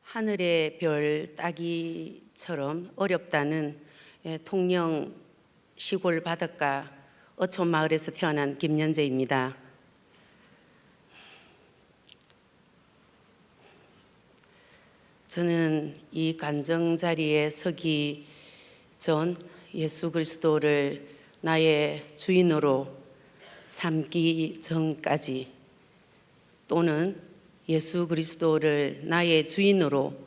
하늘의 별 따기처럼 어렵다는 통영 시골 바닷가 어촌 마을에서 태어난 김연재입니다. 저는 이 간증 자리에 서기 전 예수 그리스도를 나의 주인으로 삼기 전까지, 또는 예수 그리스도를 나의 주인으로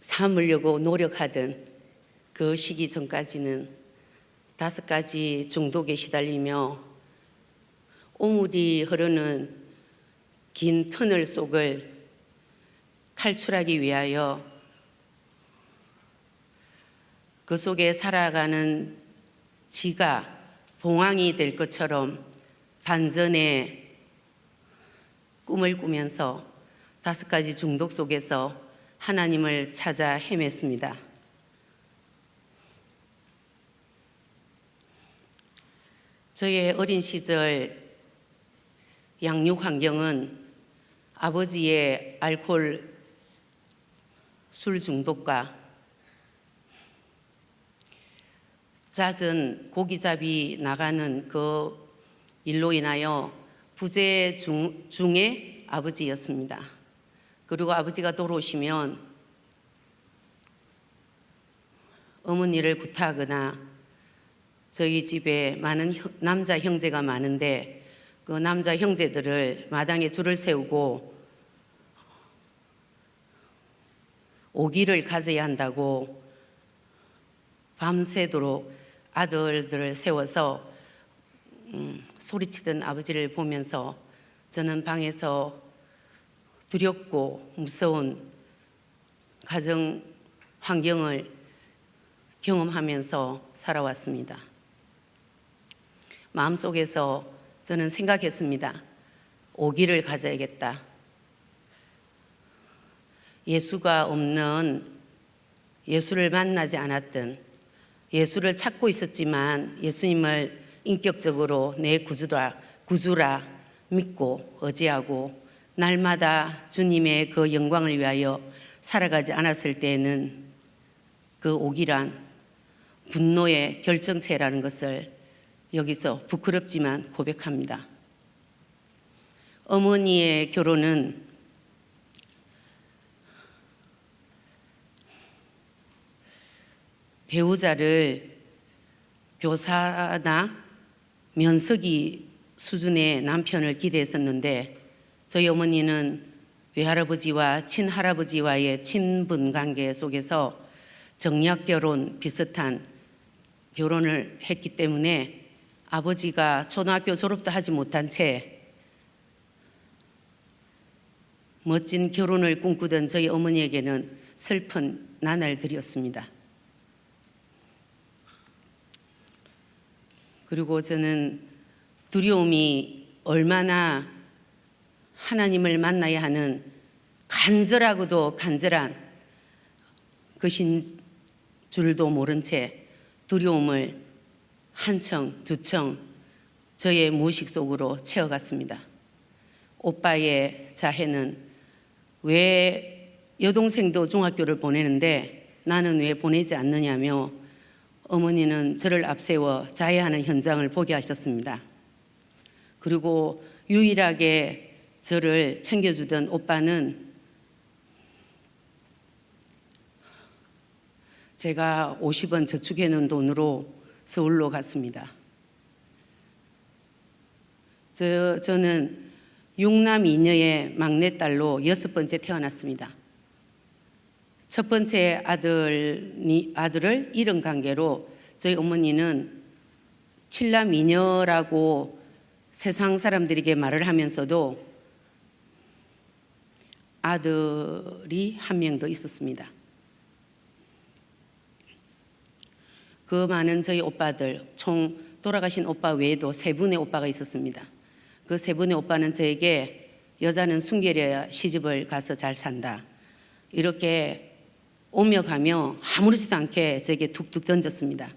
삼으려고 노력하던 그 시기 전까지는 5가지 중독에 시달리며 오물이 흐르는 긴 터널 속을 탈출하기 위하여 그 속에 살아가는 지가 봉황이 될 것처럼 반전의 꿈을 꾸면서 5가지 중독 속에서 하나님을 찾아 헤맸습니다. 저의 어린 시절 양육 환경은 아버지의 알코올 술 중독과 잦은 고기잡이 나가는 그 일로 인하여 부재 중의 아버지였습니다. 그리고 아버지가 돌아오시면 어머니를 구타하거나, 저희 집에 많은 남자 형제가 많은데 그 남자 형제들을 마당에 줄을 세우고 오기를 가져야 한다고 밤새도록 아들들을 세워서 소리치던 아버지를 보면서 저는 방에서 두렵고 무서운 가정 환경을 경험하면서 살아왔습니다. 마음속에서 저는 생각했습니다. 오기를 가져야겠다. 예수가 없는, 예수를 만나지 않았던, 예수를 찾고 있었지만 예수님을 인격적으로 내 구주라 믿고 의지하고 날마다 주님의 그 영광을 위하여 살아가지 않았을 때에는 그 오기란 분노의 결정체라는 것을 여기서 부끄럽지만 고백합니다. 어머니의 결혼은 배우자를 교사나 면석이 수준의 남편을 기대했었는데, 저희 어머니는 외할아버지와 친할아버지와의 친분 관계 속에서 정략 결혼 비슷한 결혼을 했기 때문에 아버지가 초등학교 졸업도 하지 못한 채 멋진 결혼을 꿈꾸던 저희 어머니에게는 슬픈 나날들이었습니다. 그리고 저는 두려움이 얼마나 하나님을 만나야 하는 간절하고도 간절한 것인 줄도 모른 채 두려움을 한청 두청 저의 무의식 속으로 채워갔습니다. 오빠의 자해는 왜 여동생도 중학교를 보내는데 나는 왜 보내지 않느냐며 어머니는 저를 앞세워 자해하는 현장을 보게 하셨습니다. 그리고 유일하게 저를 챙겨주던 오빠는 제가 50원 저축해 놓은 돈으로 서울로 갔습니다. 저는 6남 2녀의 막내딸로 6번째 태어났습니다. 첫 번째 아들을 잃은 관계로 저희 어머니는 7남 2녀라고 세상 사람들에게 말을 하면서도 아들이 한 명 더 있었습니다. 그 많은 저희 오빠들, 총 돌아가신 오빠 외에도 3분의 오빠가 있었습니다. 그 3분의 오빠는 저에게 여자는 순결해야 시집을 가서 잘 산다, 이렇게 오며 가며 아무렇지도 않게 저에게 툭툭 던졌습니다.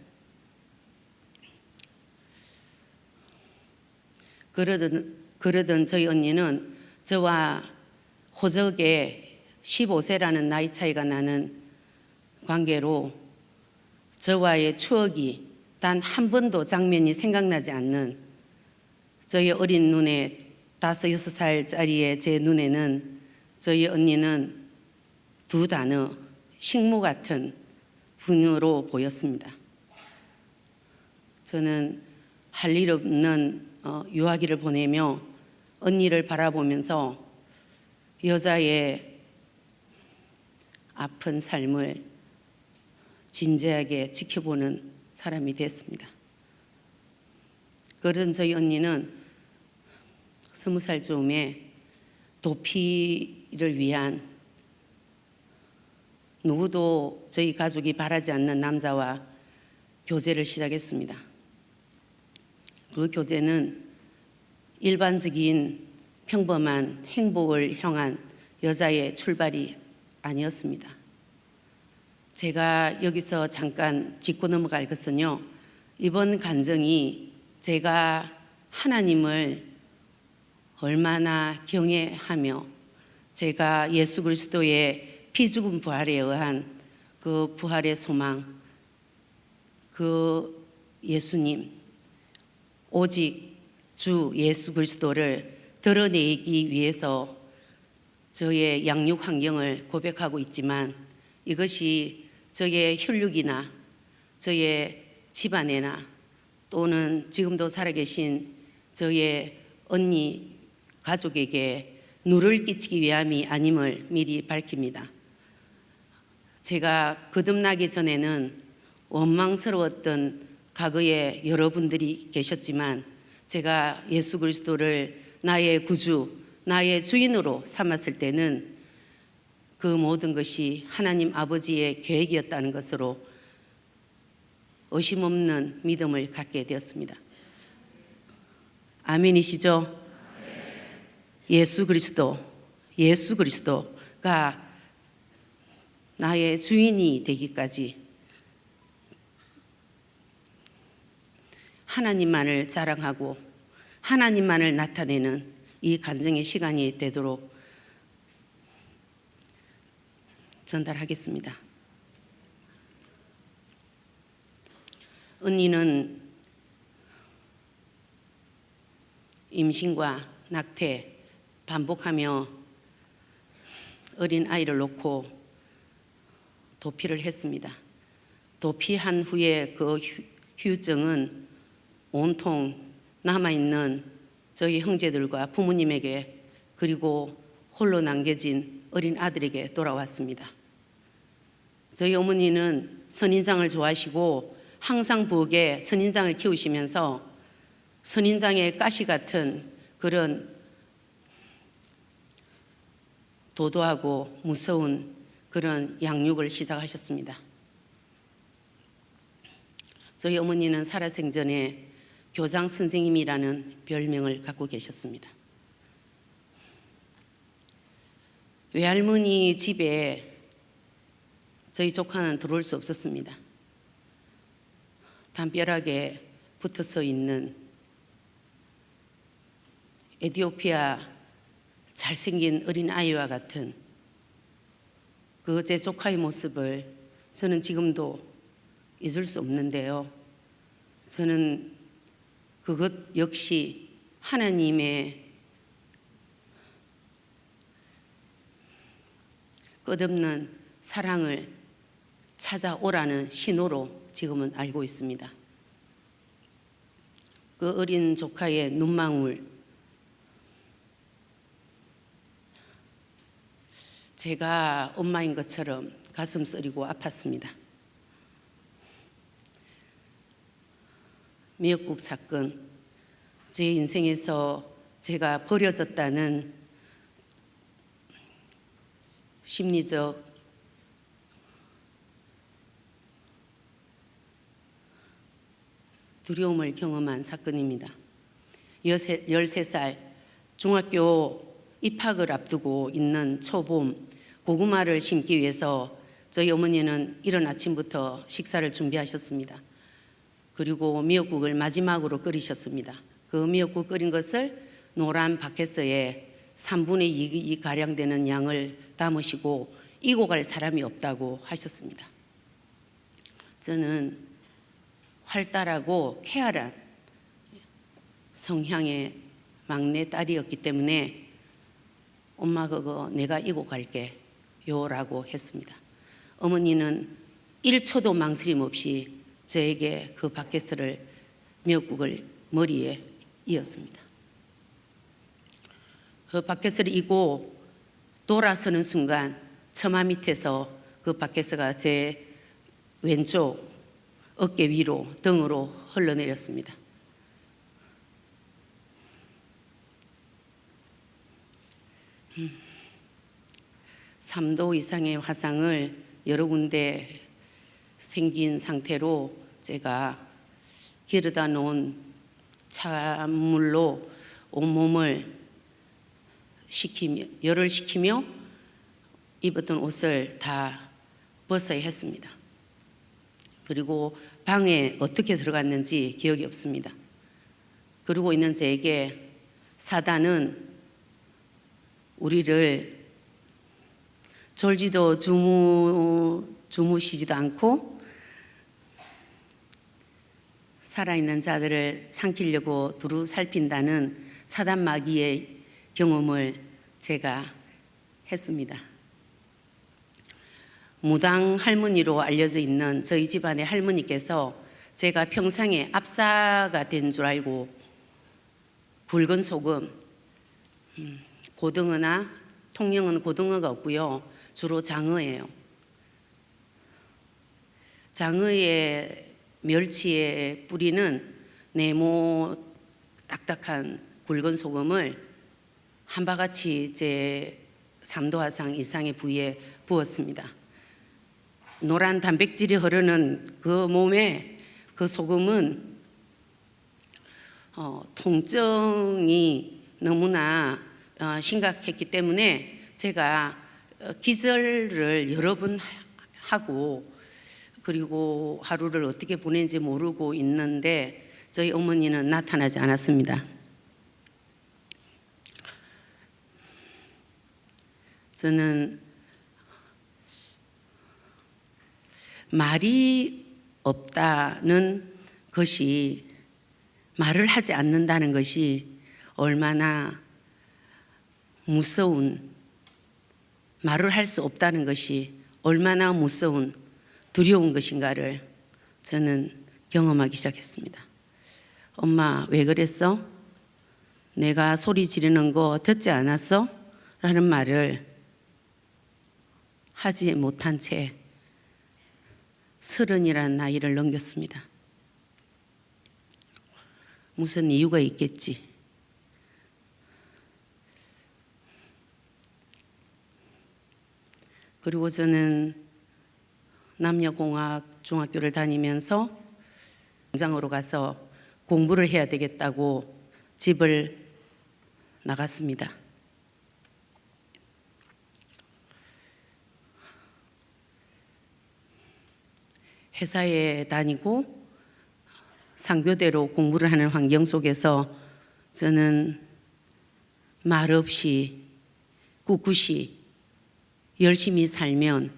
그러던 저희 언니는 저와 호적에 15세라는 나이 차이가 나는 관계로 저와의 추억이 단 한 번도 장면이 생각나지 않는 저희 어린 눈에 5, 6살짜리의 제 눈에는 저희 언니는 두 단어 식무 같은 분으로 보였습니다. 저는 할 일 없는 유아기를 보내며 언니를 바라보면서 여자의 아픈 삶을 진지하게 지켜보는 사람이 됐습니다. 그런 저희 언니는 20살 즈음에 도피를 위한 누구도 저희 가족이 바라지 않는 남자와 교제를 시작했습니다. 그 교제는 일반적인 평범한 행복을 향한 여자의 출발이 아니었습니다. 제가 여기서 잠깐 짚고 넘어갈 것은요, 이번 간증이 제가 하나님을 얼마나 경외하며 제가 예수 그리스도의 피죽은 부활에 의한 그 부활의 소망, 그 예수님, 오직 주 예수 그리스도를 드러내기 위해서 저의 양육 환경을 고백하고 있지만 이것이 저의 혈육이나 저의 집안에나 또는 지금도 살아계신 저의 언니 가족에게 누를 끼치기 위함이 아님을 미리 밝힙니다. 제가 거듭나기 전에는 원망스러웠던 과거에 여러분들이 계셨지만 제가 예수 그리스도를 나의 구주, 나의 주인으로 삼았을 때는 그 모든 것이 하나님 아버지의 계획이었다는 것으로 의심 없는 믿음을 갖게 되었습니다. 아멘이시죠? 예수 그리스도가 나의 주인이 되기까지 하나님만을 자랑하고 하나님만을 나타내는 이 간증의 시간이 되도록 전달하겠습니다. 언니는 임신과 낙태 반복하며 어린 아이를 놓고 도피를 했습니다. 도피한 후에 그 후유증은 온통 남아있는 저희 형제들과 부모님에게 그리고 홀로 남겨진 어린 아들에게 돌아왔습니다. 저희 어머니는 선인장을 좋아하시고 항상 부엌에 선인장을 키우시면서 선인장의 가시 같은 그런 도도하고 무서운 그런 양육을 시작하셨습니다. 저희 어머니는 살아생전에 교장 선생님이라는 별명을 갖고 계셨습니다. 외할머니 집에 저희 조카는 들어올 수 없었습니다. 담벼락에 붙어서 있는 에티오피아 잘생긴 어린 아이와 같은 그 제 조카의 모습을 저는 지금도 잊을 수 없는데요. 저는 그것 역시 하나님의 끝없는 사랑을 찾아오라는 신호로 지금은 알고 있습니다. 그 어린 조카의 눈망울, 제가 엄마인 것처럼 가슴 쓰리고 아팠습니다. 미역국 사건, 제 인생에서 제가 버려졌다는 심리적 두려움을 경험한 사건입니다. 13살 중학교 입학을 앞두고 있는 초봄, 고구마를 심기 위해서 저희 어머니는 이른 아침부터 식사를 준비하셨습니다. 그리고 미역국을 마지막으로 끓이셨습니다. 그 미역국 끓인 것을 노란 바켓스에 3분의 2 가량 되는 양을 담으시고 이고 갈 사람이 없다고 하셨습니다. 저는 활달하고 쾌활한 성향의 막내 딸이었기 때문에 엄마 그거 내가 이고 갈게 요라고 했습니다. 어머니는 1초도 망설임 없이 저에게 그 바켓을 미역국을 머리에 이었습니다. 그 바켓을 이고 돌아서는 순간 처마 밑에서 그 바켓가 제 왼쪽 어깨 위로 등으로 흘러내렸습니다. 음. 3도 이상의 화상을 여러 군데 생긴 상태로 제가 기르다 놓은 찬물로 온몸을 열을 식히며 입었던 옷을 다 벗어야 했습니다. 그리고 방에 어떻게 들어갔는지 기억이 없습니다. 그러고 있는 저에게 사단은 우리를 졸지도 주무시지도 않고 살아있는 자들을 삼키려고 두루 살핀다는 사단 마귀의 경험을 제가 했습니다. 무당 할머니로 알려져 있는 저희 집안의 할머니께서 제가 평상에 압사가 된 줄 알고 굵은 소금, 고등어나 통영은 고등어가 없고요. 주로 장어예요. 장어의 멸치의 뿌리는 네모 딱딱한 굵은 소금을 한 바가지 제 3도 화상 이상의 부위에 부었습니다. 노란 단백질이 흐르는 그 몸에 그 소금은 통증이 너무나 심각했기 때문에 제가 기절을 여러 번 하고 그리고 하루를 어떻게 보낸지 모르고 있는데 저희 어머니는 나타나지 않았습니다. 저는 말이 없다는 것이, 말을 하지 않는다는 것이 얼마나 무서운, 말을 할 수 없다는 것이 얼마나 무서운 두려운 것인가를 저는 경험하기 시작했습니다. 엄마 왜 그랬어? 내가 소리 지르는 거 듣지 않았어? 라는 말을 하지 못한 채 30이라는 나이를 넘겼습니다. 무슨 이유가 있겠지. 그리고 저는 남녀공학 중학교를 다니면서 공장으로 가서 공부를 해야 되겠다고 집을 나갔습니다. 회사에 다니고 상교대로 공부를 하는 환경 속에서 저는 말없이 꿋꿋이 열심히 살면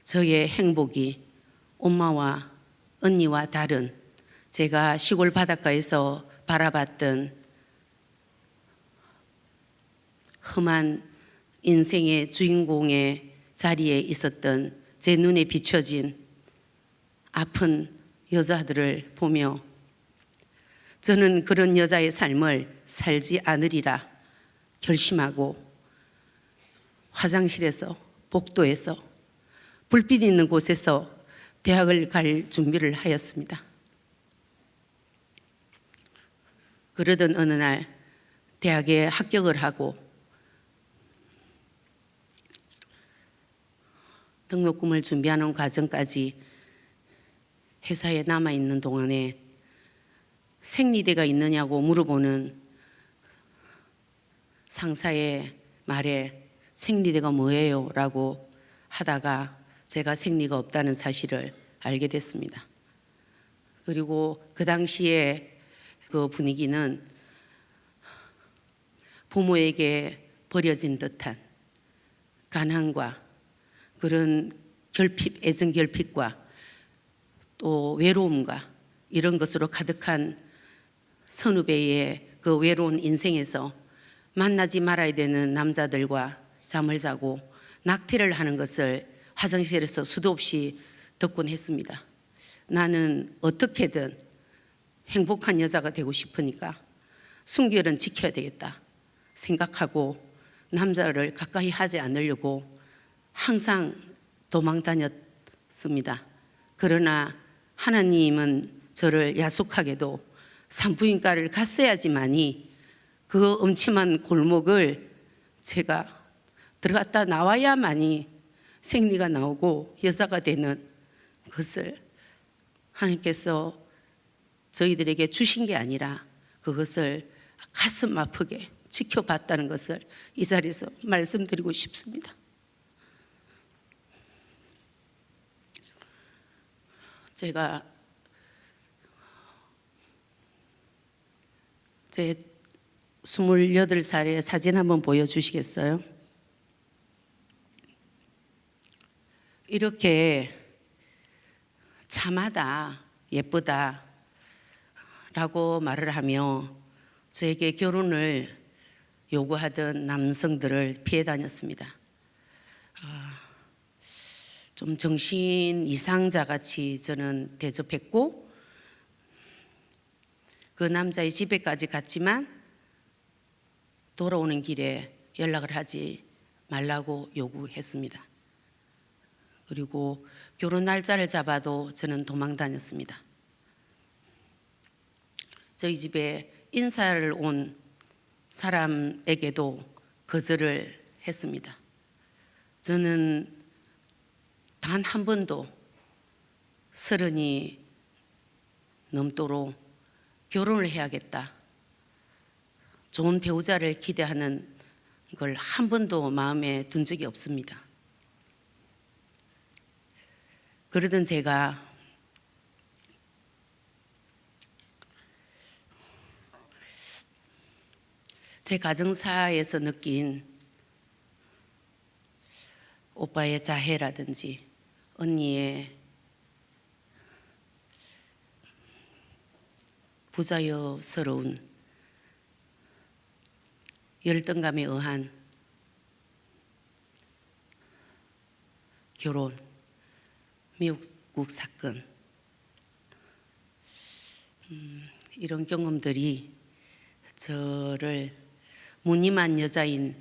저의 행복이 엄마와 언니와 다른, 제가 시골 바닷가에서 바라봤던 험한 인생의 주인공의 자리에 있었던 제 눈에 비춰진 아픈 여자들을 보며 저는 그런 여자의 삶을 살지 않으리라 결심하고 화장실에서, 복도에서, 불빛 있는 곳에서 대학을 갈 준비를 하였습니다. 그러던 어느 날 대학에 합격을 하고 등록금을 준비하는 과정까지 회사에 남아있는 동안에 생리대가 있느냐고 물어보는 상사의 말에 생리대가 뭐예요? 라고 하다가 제가 생리가 없다는 사실을 알게 됐습니다. 그리고 그 당시에 그 분위기는 부모에게 버려진 듯한 가난과 그런 결핍, 애정 결핍과 또 외로움과 이런 것으로 가득한 선후배의 그 외로운 인생에서 만나지 말아야 되는 남자들과 잠을 자고 낙태를 하는 것을 화장실에서 수도 없이 듣곤 했습니다. 나는 어떻게든 행복한 여자가 되고 싶으니까 순결은 지켜야 되겠다 생각하고 남자를 가까이 하지 않으려고 항상 도망 다녔습니다. 그러나 하나님은 저를 야속하게도 산부인과를 갔어야지만이 그 음침한 골목을 제가 들어갔다 나와야만이 생리가 나오고 여자가 되는 것을 하나님께서 저희들에게 주신 게 아니라 그것을 가슴 아프게 지켜봤다는 것을 이 자리에서 말씀드리고 싶습니다. 제가 제 28살의 사진 한번 보여주시겠어요? 이렇게 참하다, 예쁘다 라고 말을 하며 저에게 결혼을 요구하던 남성들을 피해 다녔습니다. 좀 정신 이상자 같이 저는 대접했고 그 남자의 집에까지 갔지만 돌아오는 길에 연락을 하지 말라고 요구했습니다. 그리고 결혼 날짜를 잡아도 저는 도망 다녔습니다. 저희 집에 인사를 온 사람에게도 거절을 했습니다. 저는 단 한 번도 30이 넘도록 결혼을 해야겠다, 좋은 배우자를 기대하는 걸 한 번도 마음에 든 적이 없습니다. 그러던 제가 제 가정사에서 느낀 오빠의 자해라든지 언니의 부자여스러운 열등감에 의한 결혼, 미국 사건, 이런 경험들이 저를 무늬만 여자인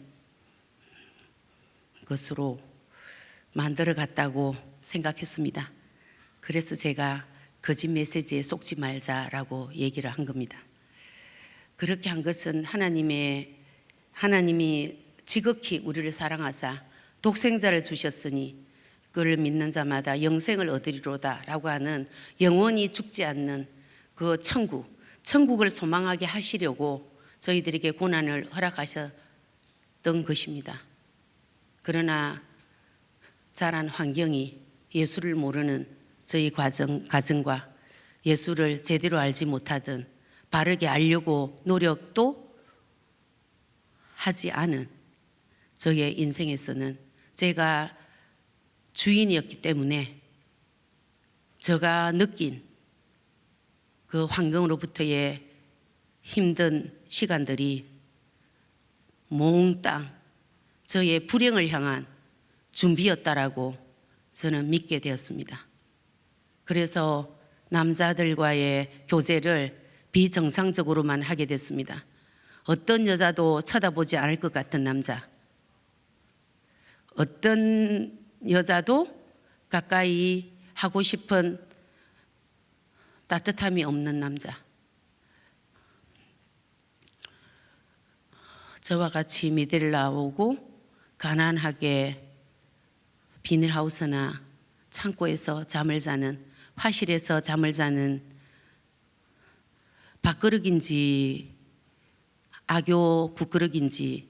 것으로 만들어 갔다고 생각했습니다. 그래서 제가 거짓 메시지에 속지 말자라고 얘기를 한 겁니다. 그렇게 한 것은 하나님이 지극히 우리를 사랑하사 독생자를 주셨으니 그를 믿는 자마다 영생을 얻으리로다 라고 하는 영원히 죽지 않는 그 천국을 소망하게 하시려고 저희들에게 고난을 허락하셨던 것입니다. 그러나 자란 환경이 예수를 모르는 저희 가정과 예수를 제대로 알지 못하던 바르게 알려고 노력도 하지 않은 저의 인생에서는 제가 주인이었기 때문에 제가 느낀 그 환경으로부터의 힘든 시간들이 몽땅 저의 불행을 향한 준비였다라고 저는 믿게 되었습니다. 그래서 남자들과의 교제를 비정상적으로만 하게 됐습니다. 어떤 여자도 쳐다보지 않을 것 같은 남자, 어떤 여자도 가까이 하고 싶은 따뜻함이 없는 남자, 저와 같이 미대를 나오고 가난하게 비닐하우스나 창고에서 잠을 자는, 화실에서 잠을 자는, 밥그릇인지 악교 국그릇인지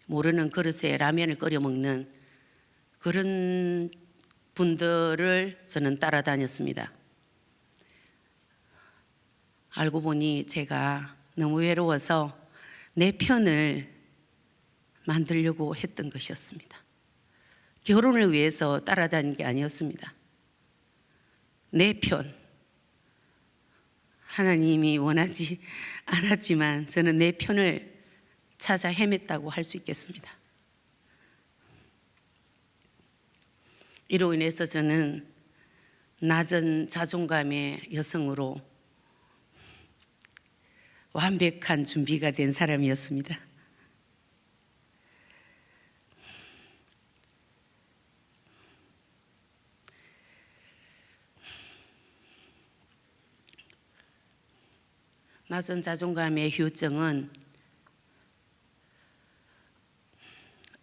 모르는 그릇에 라면을 끓여 먹는 그런 분들을 저는 따라다녔습니다. 알고 보니 제가 너무 외로워서 내 편을 만들려고 했던 것이었습니다. 결혼을 위해서 따라다닌 게 아니었습니다. 내 편. 하나님이 원하지 않았지만 저는 내 편을 찾아 헤맸다고 할 수 있겠습니다. 이로 인해서 저는 낮은 자존감의 여성으로 완벽한 준비가 된 사람이었습니다. 낮은 자존감의 후유증은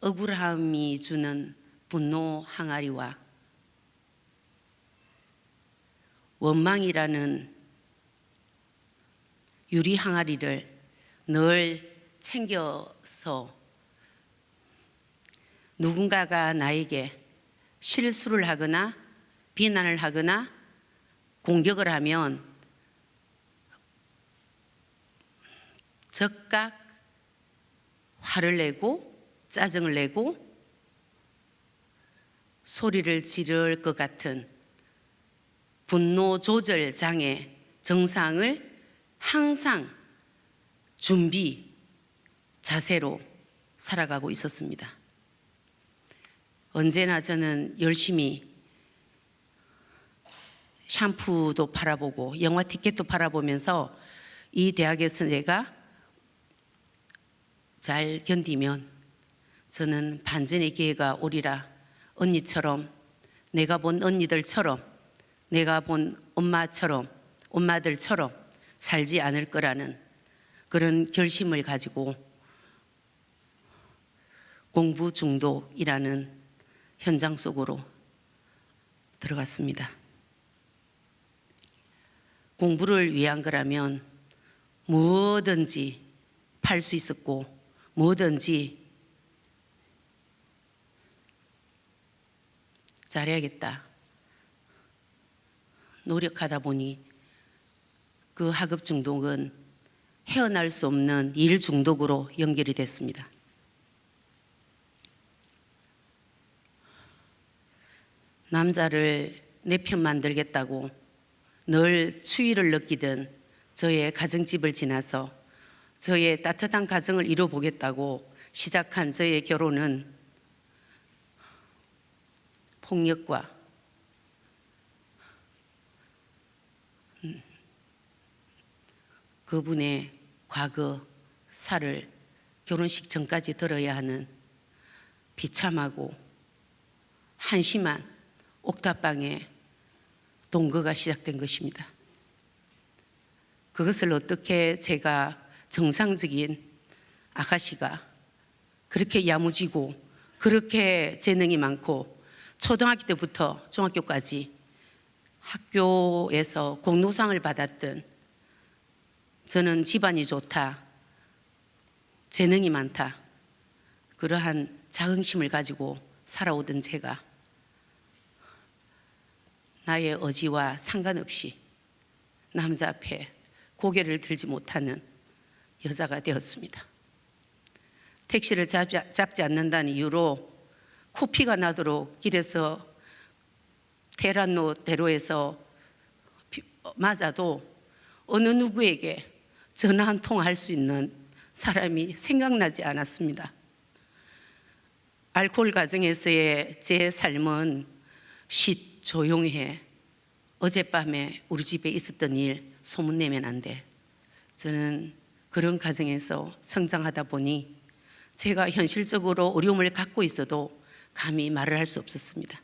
억울함이 주는 분노 항아리와 원망이라는 유리 항아리를 늘 챙겨서 누군가가 나에게 실수를 하거나 비난을 하거나 공격을 하면 즉각 화를 내고 짜증을 내고 소리를 지를 것 같은 분노 조절 장애 증상을 항상 준비 자세로 살아가고 있었습니다. 언제나 저는 열심히 샴푸도 팔아보고 영화 티켓도 팔아보면서 이 대학에서 내가 잘 견디면 저는 반전의 기회가 오리라. 언니처럼, 내가 본 언니들처럼, 내가 본 엄마들처럼 살지 않을 거라는 그런 결심을 가지고 공부 중독이라는 현장 속으로 들어갔습니다. 공부를 위한 거라면 뭐든지 팔 수 있었고 뭐든지 잘해야겠다 노력하다 보니 그 학업 중독은 헤어날 수 없는 일 중독으로 연결이 됐습니다. 남자를 내 편 만들겠다고 늘 추위를 느끼던 저의 가정집을 지나서 저의 따뜻한 가정을 이뤄보겠다고 시작한 저의 결혼은 폭력과 그분의 과거 살을 결혼식 전까지 들어야 하는 비참하고 한심한 옥탑방의 동거가 시작된 것입니다. 그것을 어떻게 제가 정상적인 아가씨가 그렇게 야무지고 그렇게 재능이 많고 초등학교 때부터 중학교까지 학교에서 공로상을 받았던 저는 집안이 좋다, 재능이 많다 그러한 자긍심을 가지고 살아오던 제가 나의 의지와 상관없이 남자 앞에 고개를 들지 못하는 여자가 되었습니다. 택시를 잡지 않는다는 이유로 코피가 나도록 길에서 테란노 대로에서 맞아도 어느 누구에게 전화 한 통 할 수 있는 사람이 생각나지 않았습니다. 알코올 가정에서의 제 삶은 조용해. 어젯밤에 우리 집에 있었던 일 소문내면 안 돼. 저는 그런 가정에서 성장하다 보니 제가 현실적으로 어려움을 갖고 있어도 감히 말을 할 수 없었습니다.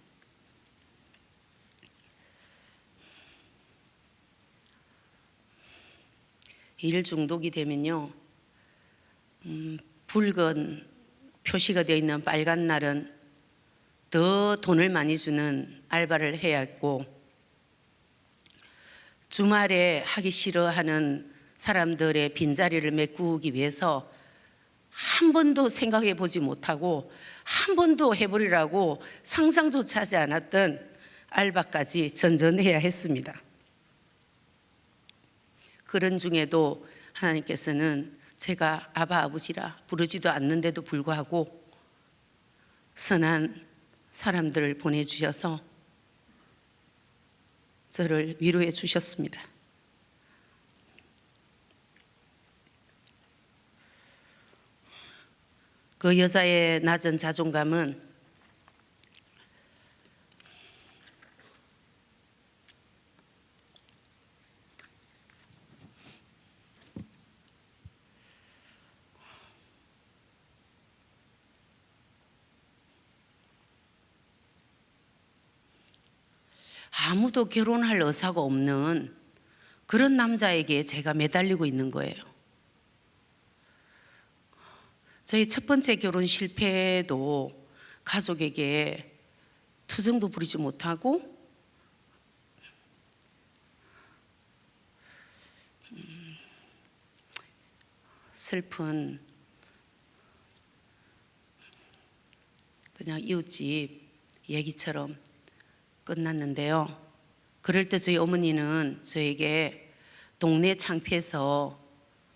일 중독이 되면요, 붉은 표시가 되어 있는 빨간 날은 더 돈을 많이 주는 알바를 해야 했고, 주말에 하기 싫어하는 사람들의 빈자리를 메꾸기 위해서 한 번도 생각해 보지 못하고 한 번도 해보리라고 상상조차 하지 않았던 알바까지 전전해야 했습니다. 그런 중에도 하나님께서는 제가 아바 아버지라 부르지도 않는데도 불구하고 선한 사람들을 보내주셔서 저를 위로해 주셨습니다. 그 여자의 낮은 자존감은 아무도 결혼할 의사가 없는 그런 남자에게 제가 매달리고 있는 거예요. 저희 첫 번째 결혼 실패도 가족에게 투정도 부리지 못하고 슬픈 그냥 이웃집 얘기처럼 끝났는데요. 그럴 때 저희 어머니는 저에게 동네 창피해서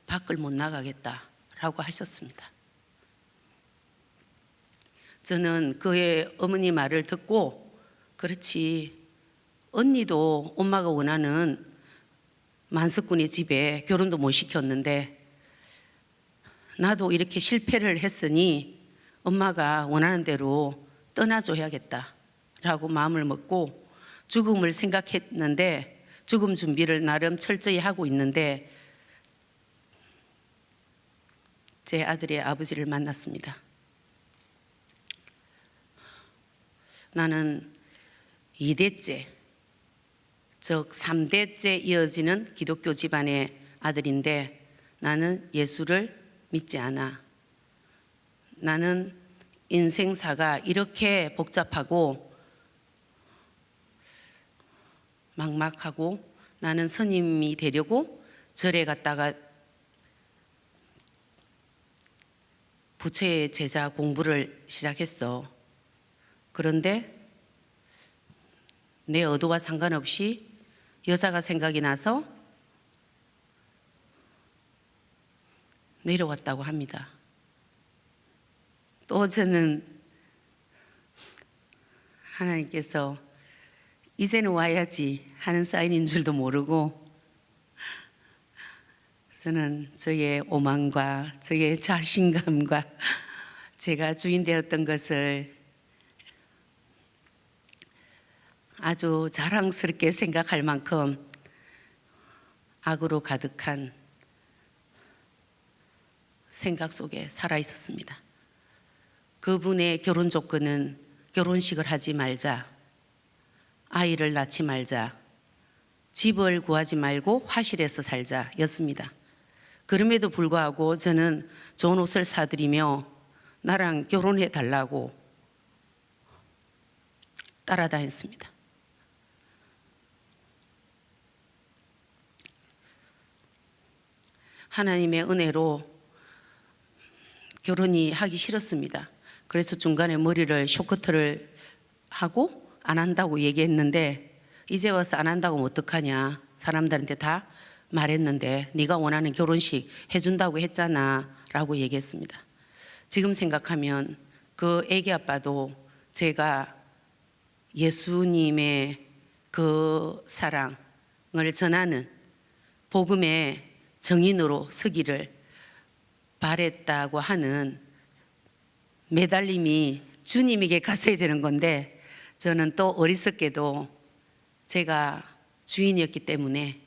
밖을 못 나가겠다라고 하셨습니다. 저는 그의 어머니 말을 듣고 그렇지, 언니도 엄마가 원하는 만석군의 집에 결혼도 못 시켰는데 나도 이렇게 실패를 했으니 엄마가 원하는 대로 떠나줘야겠다라고 마음을 먹고 죽음을 생각했는데 죽음 준비를 나름 철저히 하고 있는데 제 아들의 아버지를 만났습니다. 나는 2대째, 즉 3대째 이어지는 기독교 집안의 아들인데 나는 예수를 믿지 않아. 나는 인생사가 이렇게 복잡하고 막막하고 나는 스님이 되려고 절에 갔다가 부처의 제자 공부를 시작했어. 그런데 내 의도와 상관없이 여자가 생각이 나서 내려왔다고 합니다. 또 저는 하나님께서 이제는 와야지 하는 사인인 줄도 모르고 저는 저의 오만과 저의 자신감과 제가 주인 되었던 것을 아주 자랑스럽게 생각할 만큼 악으로 가득한 생각 속에 살아 있었습니다. 그분의 결혼 조건은 결혼식을 하지 말자, 아이를 낳지 말자, 집을 구하지 말고 화실에서 살자 였습니다. 그럼에도 불구하고 저는 좋은 옷을 사드리며 나랑 결혼해 달라고 따라다녔습니다. 하나님의 은혜로 결혼이 하기 싫었습니다. 그래서 중간에 머리를 쇼커트를 하고 안 한다고 얘기했는데 이제 와서 안 한다고 하면 어떡하냐, 사람들한테 다 말했는데 네가 원하는 결혼식 해준다고 했잖아 라고 얘기했습니다. 지금 생각하면 그 애기 아빠도 제가 예수님의 그 사랑을 전하는 복음의 정인으로 서기를 바랬다고 하는 매달림이 주님에게 갔어야 되는 건데 저는 또 어리석게도 제가 주인이었기 때문에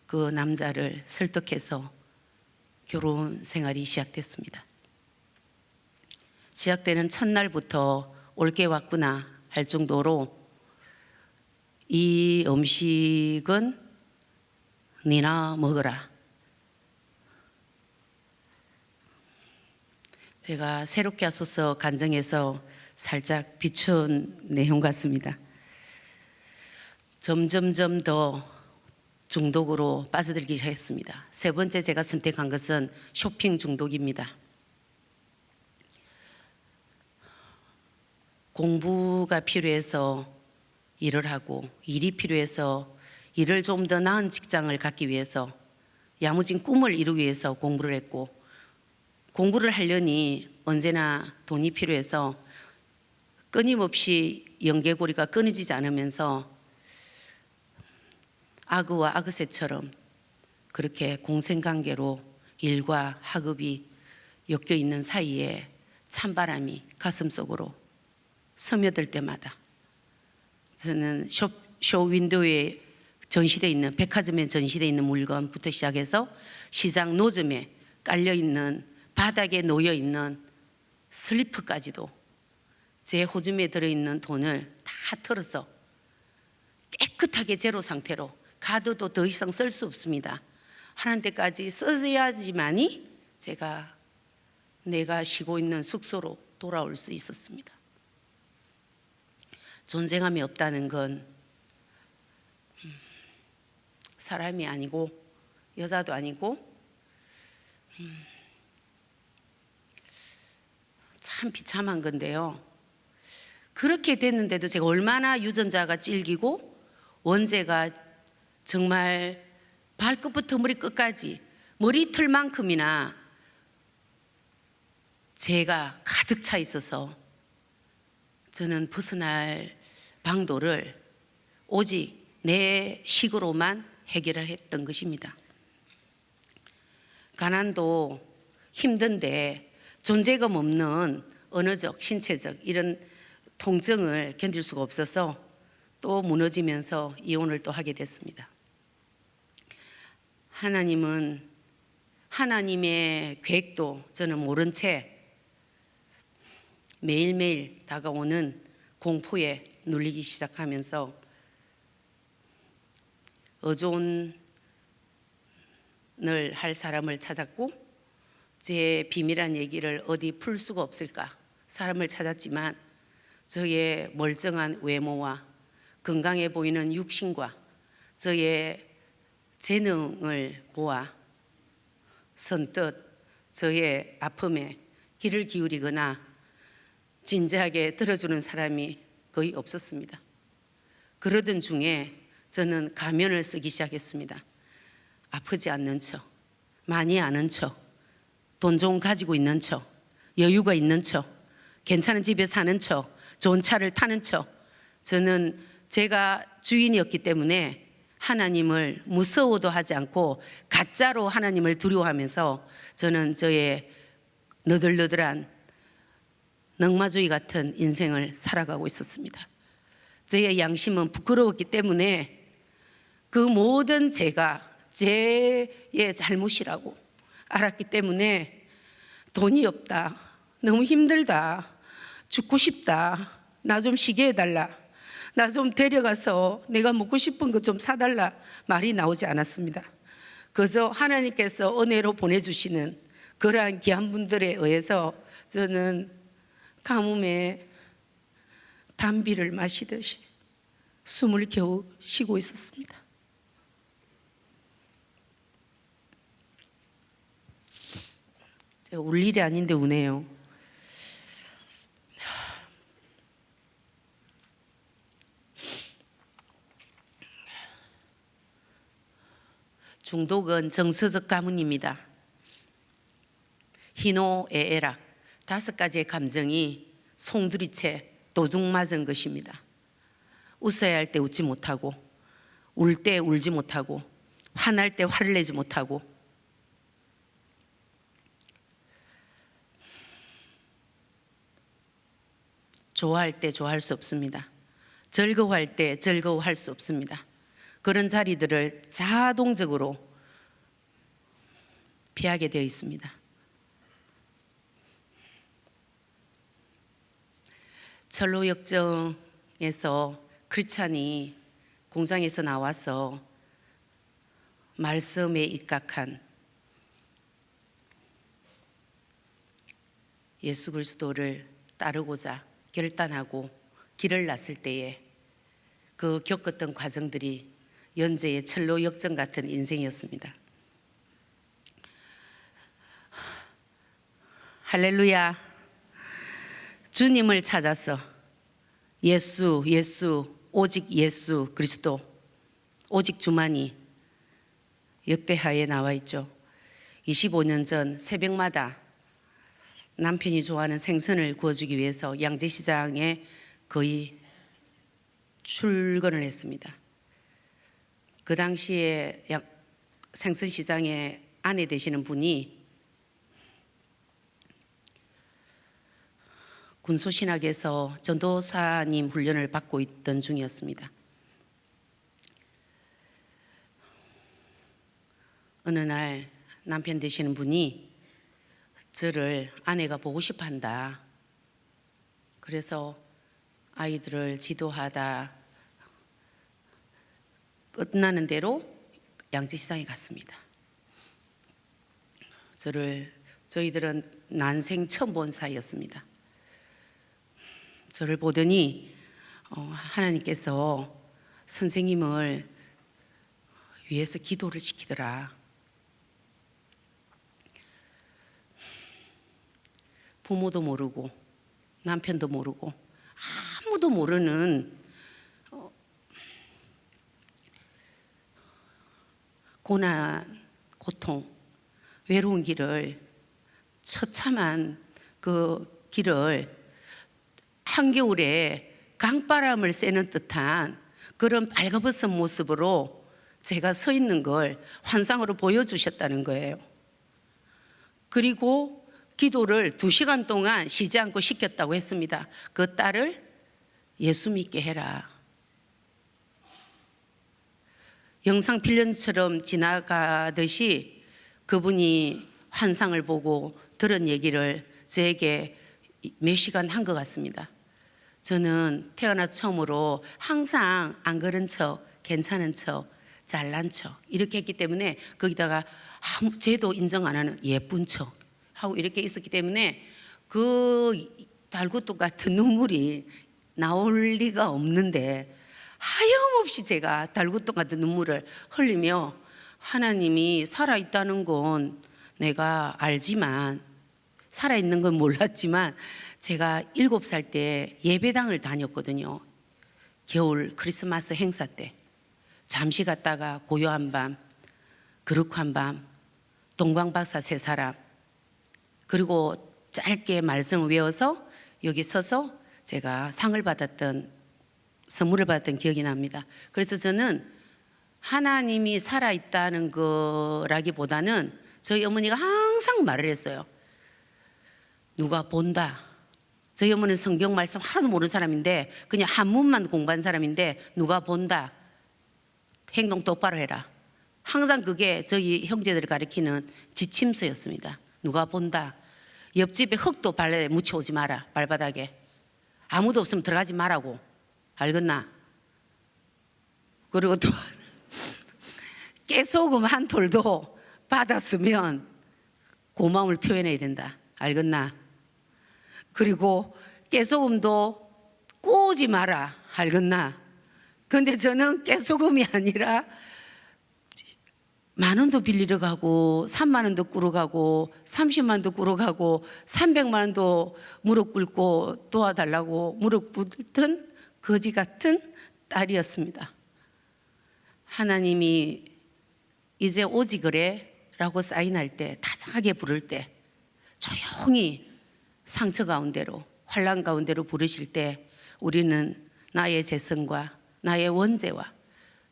그 남자를 설득해서 결혼 생활이 시작됐습니다. 시작되는 첫날부터 올게 왔구나 할 정도로 이 음식은 니나 먹어라. 제가 새롭게 하소서 간증해서 살짝 비춘 내용 같습니다. 점점점 더 중독으로 빠져들기 시작했습니다. 세 번째 제가 선택한 것은 쇼핑 중독입니다. 공부가 필요해서 일을 하고 일이 필요해서 일을 좀 더 나은 직장을 갖기 위해서 야무진 꿈을 이루기 위해서 공부를 했고 공부를 하려니 언제나 돈이 필요해서 끊임없이 연계고리가 끊어지지 않으면서 악어와 악어새처럼 그렇게 공생관계로 일과 학업이 엮여 있는 사이에 찬바람이 가슴속으로 스며들 때마다 저는 쇼 윈도우에 전시되어 있는, 백화점에 전시되어 있는 물건부터 시작해서 시장 노점에 깔려 있는, 바닥에 놓여 있는 슬리퍼까지도 제 호주머니에 들어있는 돈을 다 털어서 깨끗하게 제로 상태로, 카드도 더 이상 쓸 수 없습니다 하는 데까지 써야지만이 내가 쉬고 있는 숙소로 돌아올 수 있었습니다. 존재감이 없다는 건 사람이 아니고 여자도 아니고 참 비참한 건데요. 그렇게 됐는데도 제가 얼마나 유전자가 질기고 원죄가 정말 발끝부터 머리끝까지 머리털만큼이나 죄가 가득 차 있어서 저는 벗어날 방도를 오직 내 식으로만 해결을 했던 것입니다. 가난도 힘든데 존재감 없는 언어적, 신체적 이런 통증을 견딜 수가 없어서 또 무너지면서 이혼을 또 하게 됐습니다. 하나님은, 하나님의 계획도 저는 모른 채 매일매일 다가오는 공포에 눌리기 시작하면서 의존을 할 사람을 찾았고, 제 비밀한 얘기를 어디 풀 수가 없을까 사람을 찾았지만 저의 멀쩡한 외모와 건강해 보이는 육신과 저의 재능을 보아 선뜻 저의 아픔에 귀를 기울이거나 진지하게 들어주는 사람이 거의 없었습니다. 그러던 중에 저는 가면을 쓰기 시작했습니다. 아프지 않는 척, 많이 아는 척, 돈 좀 가지고 있는 척, 여유가 있는 척, 괜찮은 집에 사는 척, 좋은 차를 타는 척. 저는 제가 주인이었기 때문에 하나님을 무서워도 하지 않고 가짜로 하나님을 두려워하면서 저는 저의 너덜너덜한 넝마주의 같은 인생을 살아가고 있었습니다. 저의 양심은 부끄러웠기 때문에 그 모든 죄가 제 잘못이라고 알았기 때문에 돈이 없다, 너무 힘들다, 죽고 싶다, 나 좀 쉬게 해달라, 나 좀 데려가서 내가 먹고 싶은 거 좀 사달라 말이 나오지 않았습니다. 그저 하나님께서 은혜로 보내주시는 그러한 귀한 분들에 의해서 저는 가뭄에 담비를 마시듯이 숨을 겨우 쉬고 있었습니다. 제가 울 일이 아닌데 우네요. 중독은 정서적 가문입니다. 희노애애락 5가지의 감정이 송두리째 도둑맞은 것입니다. 웃어야 할 때 웃지 못하고, 울 때 울지 못하고, 화날 때 화를 내지 못하고, 좋아할 때 좋아할 수 없습니다. 즐거워할 때 즐거워할 수 없습니다. 그런 자리들을 자동적으로 피하게 되어 있습니다. 철로 역정에서 크리스찬이 공장에서 나와서 말씀에 입각한 예수 그리스도를 따르고자 결단하고 길을 났을 때에 그 겪었던 과정들이 연재의 철로 역정 같은 인생이었습니다. 할렐루야. 주님을 찾아서 예수, 예수, 오직 예수 그리스도, 오직 주만이 역대하에 나와 있죠. 25년 전 새벽마다 남편이 좋아하는 생선을 구워주기 위해서 양재시장에 거의 출근을 했습니다. 그 당시에 생선시장에 아내 되시는 분이 군소신학에서 전도사님 훈련을 받고 있던 중이었습니다. 어느 날 남편 되시는 분이 저를 아내가 보고 싶어 한다. 그래서 아이들을 지도하다 끝나는 대로 양재시장에 갔습니다. 저희들은 난생 처음 본 사이였습니다. 저를 보더니 하나님께서 선생님을 위해서 기도를 시키더라. 부모도 모르고 남편도 모르고 아무도 모르는 고난, 고통, 외로운 길을 처참한 그 길을 한겨울에 강바람을 쐬는 듯한 그런 발가벗은 모습으로 제가 서 있는 걸 환상으로 보여주셨다는 거예요. 그리고 기도를 2시간 동안 쉬지 않고 시켰다고 했습니다. 그 딸을 예수 믿게 해라. 영상 필름처럼 지나가듯이 그분이 환상을 보고 들은 얘기를 저에게 몇 시간 한 것 같습니다. 저는 태어나 처음으로 항상 안 그런 척, 괜찮은 척, 잘난 척 이렇게 했기 때문에 거기다가 쟤도 인정 안 하는 예쁜 척 하고 이렇게 있었기 때문에 그 달구뚝 같은 눈물이 나올 리가 없는데 하염없이 제가 달구뚝 같은 눈물을 흘리며 하나님이 살아있다는 건 내가 알지만 살아있는 건 몰랐지만 제가 7살 때 예배당을 다녔거든요. 겨울 크리스마스 행사 때 잠시 갔다가 고요한 밤, 거룩한 밤, 동방박사 3사람 그리고 짧게 말씀을 외워서 여기 서서 제가 상을 받았던 선물을 받았던 기억이 납니다. 그래서 저는 하나님이 살아있다는 거라기보다는 저희 어머니가 항상 말을 했어요. 누가 본다. 저희 어머니는 성경 말씀 하나도 모르는 사람인데 그냥 한문만 공부한 사람인데 누가 본다. 행동 똑바로 해라. 항상 그게 저희 형제들을 가리키는 지침서였습니다. 누가 본다. 옆집에 흙도 발에 묻혀오지 마라. 발바닥에. 아무도 없으면 들어가지 말라고. 알겠나? 그리고 또 깨소금 한 톨도 받았으면 고마움을 표현해야 된다. 알겠나? 그리고 깨소금도 꼬우지 마라. 알겠나? 근데 저는 깨소금이 아니라 10,000원도 빌리러 가고 30,000원도 꾸러 가고 30만원도 꾸러 가고 300만원도 무릎 꿇고 도와달라고 무릎 꿇던 거지 같은 딸이었습니다. 하나님이 이제 오지 그래 라고 사인할 때 다정하게 부를 때 조용히 상처 가운데로 환난 가운데로 부르실 때 우리는 나의 재성과 나의 원죄와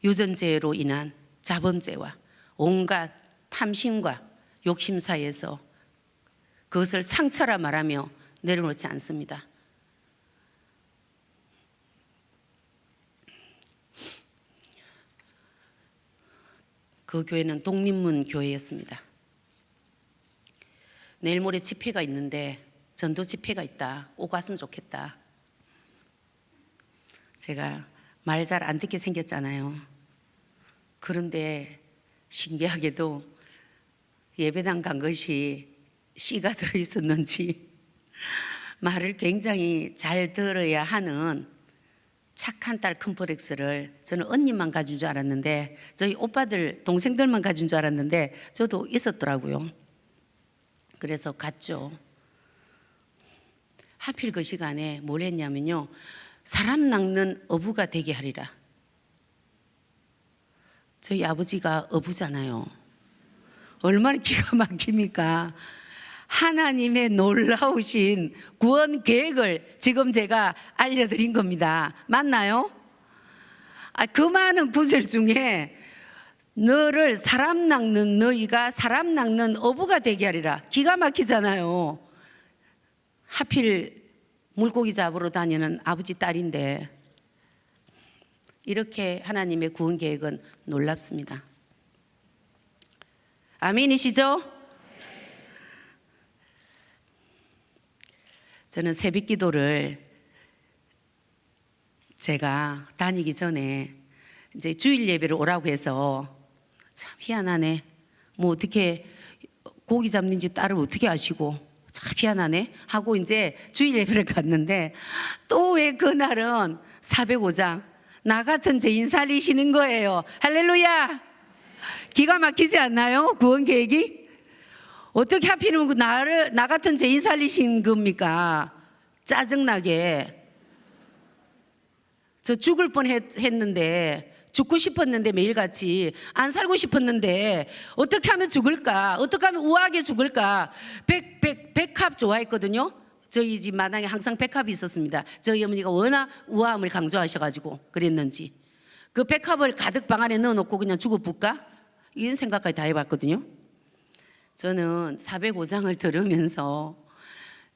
유전죄로 인한 자범죄와 온갖 탐심과 욕심 사이에서 그것을 상처라 말하며 내려놓지 않습니다. 그 교회는 독립문 교회였습니다. 내일 모레 집회가 있는데 전도 집회가 있다. 오고 왔으면 좋겠다. 제가 말 잘 안 듣게 생겼잖아요. 그런데 신기하게도 예배당 간 것이 씨가 들어있었는지 말을 굉장히 잘 들어야 하는 착한 딸 컴플렉스를 저는 언니만 가진 줄 알았는데 저희 오빠들 동생들만 가진 줄 알았는데 저도 있었더라고요. 그래서 갔죠. 하필 그 시간에 뭘 했냐면요, 사람 낚는 어부가 되게 하리라. 저희 아버지가 어부잖아요. 얼마나 기가 막힙니까? 하나님의 놀라우신 구원 계획을 지금 제가 알려드린 겁니다. 맞나요? 그 많은 구절 중에 너를 사람 낚는 너희가 사람 낚는 어부가 되게 하리라. 기가 막히잖아요. 하필 물고기 잡으러 다니는 아버지 딸인데 이렇게 하나님의 구원 계획은 놀랍습니다. 아멘이시죠? 저는 새벽 기도를 제가 다니기 전에 이제 주일 예배를 오라고 해서 참 희한하네. 뭐 어떻게 고기 잡는지 딸을 어떻게 아시고 참 희한하네 하고 이제 주일 예배를 갔는데 또 왜 그날은 405장 나 같은 죄인 살리시는 거예요. 할렐루야. 기가 막히지 않나요? 구원 계획이? 어떻게 하필이면 나 같은 죄인 살리신 겁니까? 짜증나게. 저 죽을 뻔했는데 죽고 싶었는데 매일같이 안 살고 싶었는데 어떻게 하면 죽을까? 어떻게 하면 우아하게 죽을까? 백합 좋아했거든요. 저희 집 마당에 항상 백합이 있었습니다. 저희 어머니가 워낙 우아함을 강조하셔가지고 그랬는지 그 백합을 가득 방 안에 넣어놓고 그냥 죽어볼까? 이런 생각까지 다 해봤거든요. 저는 405장을 들으면서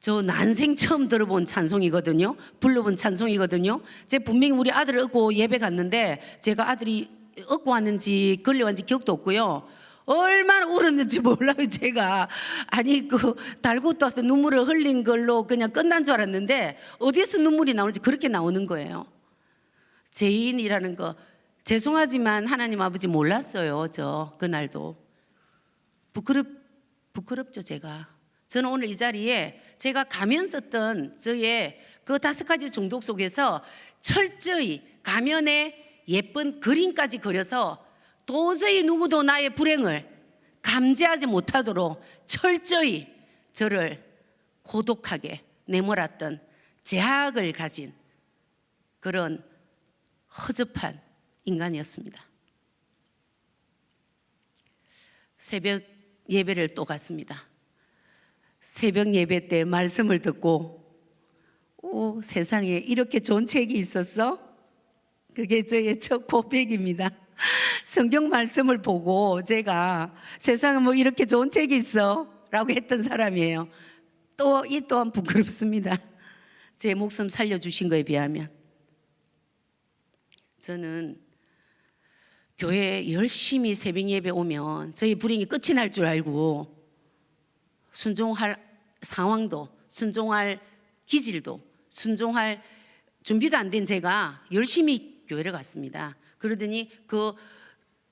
저 난생 처음 들어본 찬송이거든요. 불러본 찬송이거든요. 제가 분명히 우리 아들을 얻고 예배 갔는데 제가 아들이 얻고 왔는지 걸려왔는지 기억도 없고요. 얼마나 울었는지 몰라요. 제가 아니 그 달고 떠서 눈물을 흘린 걸로 그냥 끝난 줄 알았는데 어디서 눈물이 나오는지 그렇게 나오는 거예요. 죄인이라는 거 죄송하지만 하나님 아버지 몰랐어요. 저 그날도 부끄럽죠. 제가 저는 오늘 이 자리에 제가 가면 썼던 저의 그 5가지 중독 속에서 철저히 가면에 예쁜 그림까지 그려서 도저히 누구도 나의 불행을 감지하지 못하도록 철저히 저를 고독하게 내몰았던 제약을 가진 그런 허접한 인간이었습니다. 새벽 예배를 또 갔습니다. 새벽 예배 때 말씀을 듣고 세상에 이렇게 좋은 책이 있었어? 그게 저의 첫 고백입니다. 성경 말씀을 보고 제가 세상에 뭐 이렇게 좋은 책이 있어? 라고 했던 사람이에요. 이 또한 부끄럽습니다. 제 목숨 살려주신 거에 비하면. 저는 교회에 열심히 새벽 예배 오면 저희 불행이 끝이 날 줄 알고 순종할 상황도 순종할 기질도 순종할 준비도 안 된 제가 열심히 교회를 갔습니다. 그러더니 그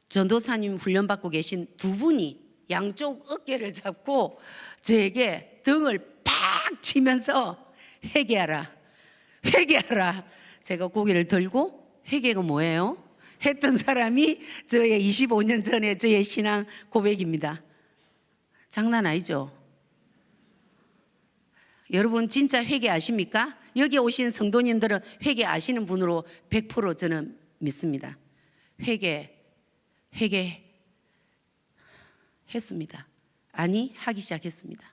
전도사님 훈련받고 계신 두 분이 양쪽 어깨를 잡고 저에게 등을 팍 치면서 회개하라 회개하라. 제가 고개를 들고 회개가 뭐예요? 했던 사람이 저의 25년 전에 저의 신앙 고백입니다. 장난 아니죠? 여러분 진짜 회개 아십니까? 여기 오신 성도님들은 회개 아시는 분으로 100% 저는 믿습니다. 회개 했습니다. 아니 하기 시작했습니다.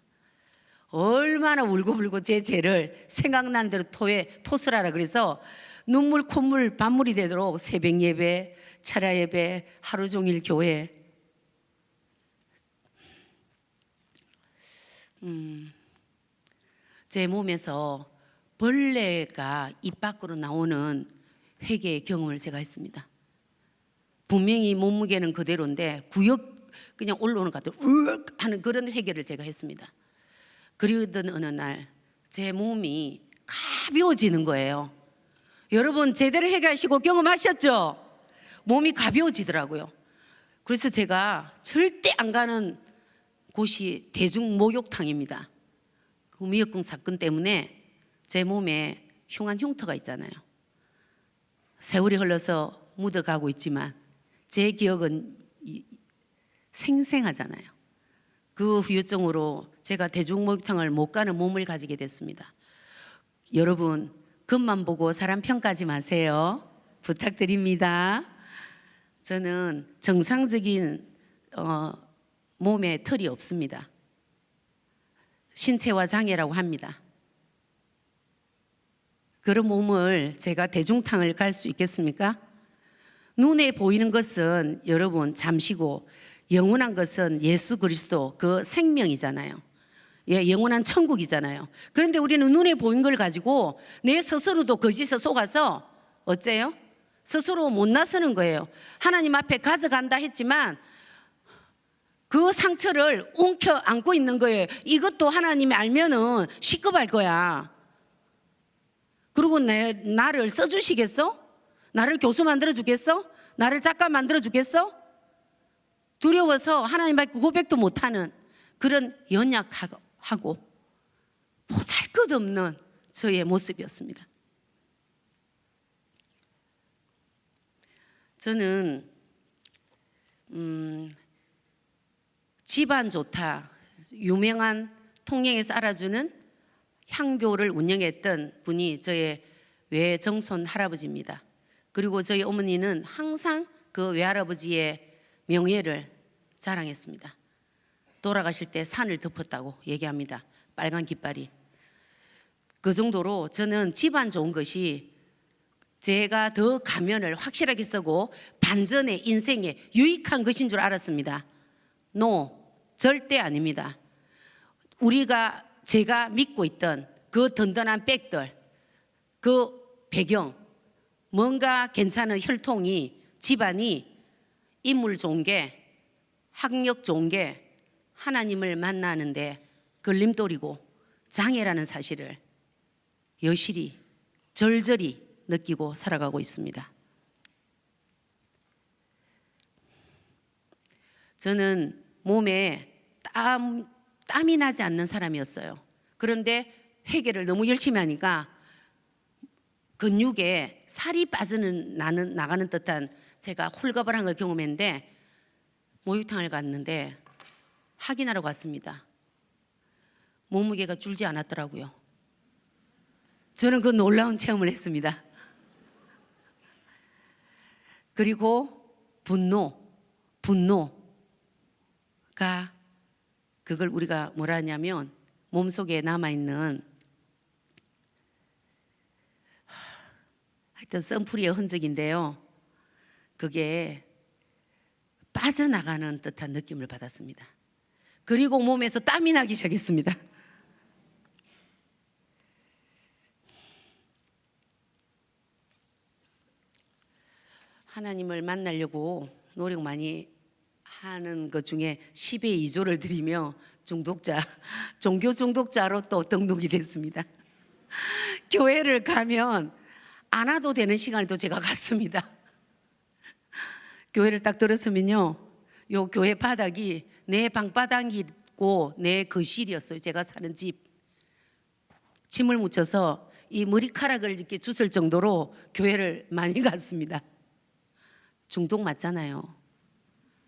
얼마나 울고불고 제 죄를 생각난 대로 토설하라 그래서 눈물 콧물 밤물이 되도록 새벽 예배, 철야 예배, 하루 종일 교회. 제 몸에서 벌레가 입 밖으로 나오는 회개의 경험을 제가 했습니다. 분명히 몸무게는 그대로인데 구역 그냥 올라오는 것 같아요. 으악 하는 그런 회개를 제가 했습니다. 그러던 어느 날 제 몸이 가벼워지는 거예요. 여러분 제대로 회개하시고 경험하셨죠? 몸이 가벼워지더라고요. 그래서 제가 절대 안 가는 곳이 대중목욕탕입니다. 그 미역국 사건 때문에 제 몸에 흉한 흉터가 있잖아요. 세월이 흘러서 묻어가고 있지만 제 기억은 생생하잖아요. 그 후유증으로 제가 대중목욕탕을 못 가는 몸을 가지게 됐습니다. 여러분 겉만 보고 사람 평가하지 마세요. 부탁드립니다. 저는 정상적인 몸에 털이 없습니다. 신체화 장애라고 합니다. 그런 몸을 제가 대중탕을 갈 수 있겠습니까? 눈에 보이는 것은 여러분 잠시고 영원한 것은 예수 그리스도 그 생명이잖아요. 예, 영원한 천국이잖아요. 그런데 우리는 눈에 보이는 걸 가지고 내 스스로도 거짓에 속아서 어째요? 스스로 못 나서는 거예요. 하나님 앞에 가져간다 했지만 그 상처를 웅켜 안고 있는 거예요. 이것도 하나님이 알면은 시급할 거야. 그리고 나를 써주시겠어? 나를 교수 만들어 주겠어? 나를 작가 만들어 주겠어? 두려워서 하나님 앞에 고백도 못하는 그런 연약하고 보잘것없는 저의 모습이었습니다. 저는 집안 좋다 유명한 통영에서 알아주는 향교를 운영했던 분이 저의 외정손 할아버지입니다. 그리고 저희 어머니는 항상 그 외할아버지의 명예를 자랑했습니다. 돌아가실 때 산을 덮었다고 얘기합니다. 빨간 깃발이. 그 정도로 저는 집안 좋은 것이 제가 더 가면을 확실하게 쓰고 반전의 인생에 유익한 것인 줄 알았습니다. 절대 아닙니다. 제가 믿고 있던 그 든든한 백들, 그 배경, 뭔가 괜찮은 혈통이, 집안이 인물 좋은 게, 학력 좋은 게 하나님을 만나는데 걸림돌이고 장애라는 사실을 여실히 절절히 느끼고 살아가고 있습니다. 저는 몸에 땀이 나지 않는 사람이었어요. 그런데 회개를 너무 열심히 하니까 근육에 살이 나가는 듯한 제가 홀가분한 걸 경험했는데 목욕탕을 갔는데 확인하러 갔습니다. 몸무게가 줄지 않았더라고요. 저는 그 놀라운 체험을 했습니다. 그리고 분노가 그걸 우리가 뭐라 하냐면 몸속에 남아있는 하여튼 썬풀이의 흔적인데요. 그게 빠져나가는 듯한 느낌을 받았습니다. 그리고 몸에서 땀이 나기 시작했습니다. 하나님을 만나려고 노력 많이 하는 것 중에 10의 2조를 드리며 종교 중독자로 또 등록이 됐습니다. 교회를 가면 안 와도 되는 시간을 또 제가 갔습니다. 교회를 딱 들었으면요, 요 교회 바닥이 내 방바닥이고 내 거실이었어요. 제가 사는 집. 침을 묻혀서 이 머리카락을 이렇게 주술 정도로 교회를 많이 갔습니다. 중독 맞잖아요.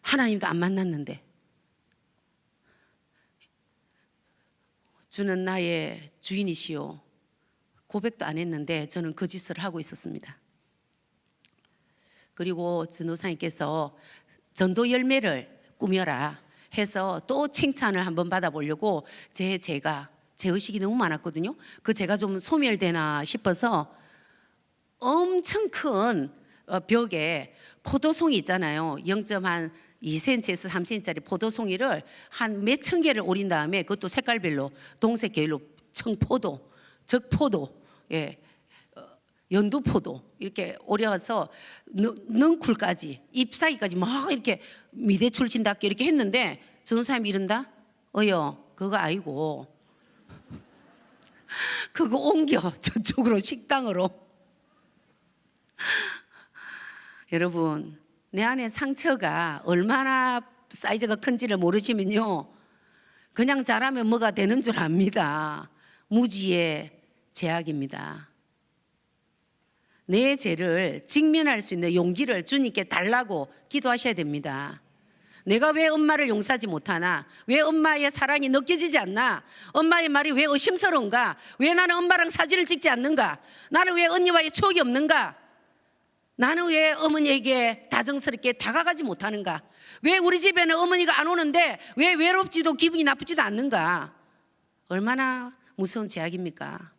하나님도 안 만났는데. 주는 나의 주인이시오. 고백도 안 했는데 저는 그 짓을 하고 있었습니다. 그리고 전도사님께서 전도 열매를 꾸며라 해서 또 칭찬을 한번 받아보려고 제 의식이 너무 많았거든요. 제가 좀 소멸되나 싶어서 엄청 큰 벽에 포도송이 있잖아요. 0.2cm에서 3cm짜리 포도송이를 한 몇천 개를 오린 다음에 그것도 색깔별로 동색 계열로 청포도, 적포도, 연두포도 이렇게 오려서 넝쿨까지 잎사귀까지 막 이렇게 미대출 진답게 이렇게 했는데 전도사님이 이른다? 그거 아니고 그거 옮겨 저쪽으로 식당으로. 여러분, 내 안에 상처가 얼마나 사이즈가 큰지를 모르시면요, 그냥 자라면 뭐가 되는 줄 압니다. 무지의 제약입니다. 내 죄를 직면할 수 있는 용기를 주님께 달라고 기도하셔야 됩니다. 내가 왜 엄마를 용서하지 못하나? 왜 엄마의 사랑이 느껴지지 않나? 엄마의 말이 왜 의심스러운가? 왜 나는 엄마랑 사진을 찍지 않는가? 나는 왜 언니와의 추억이 없는가? 나는 왜 어머니에게 다정스럽게 다가가지 못하는가? 왜 우리 집에는 어머니가 안 오는데 왜 외롭지도 기분이 나쁘지도 않는가? 얼마나 무서운 제약입니까?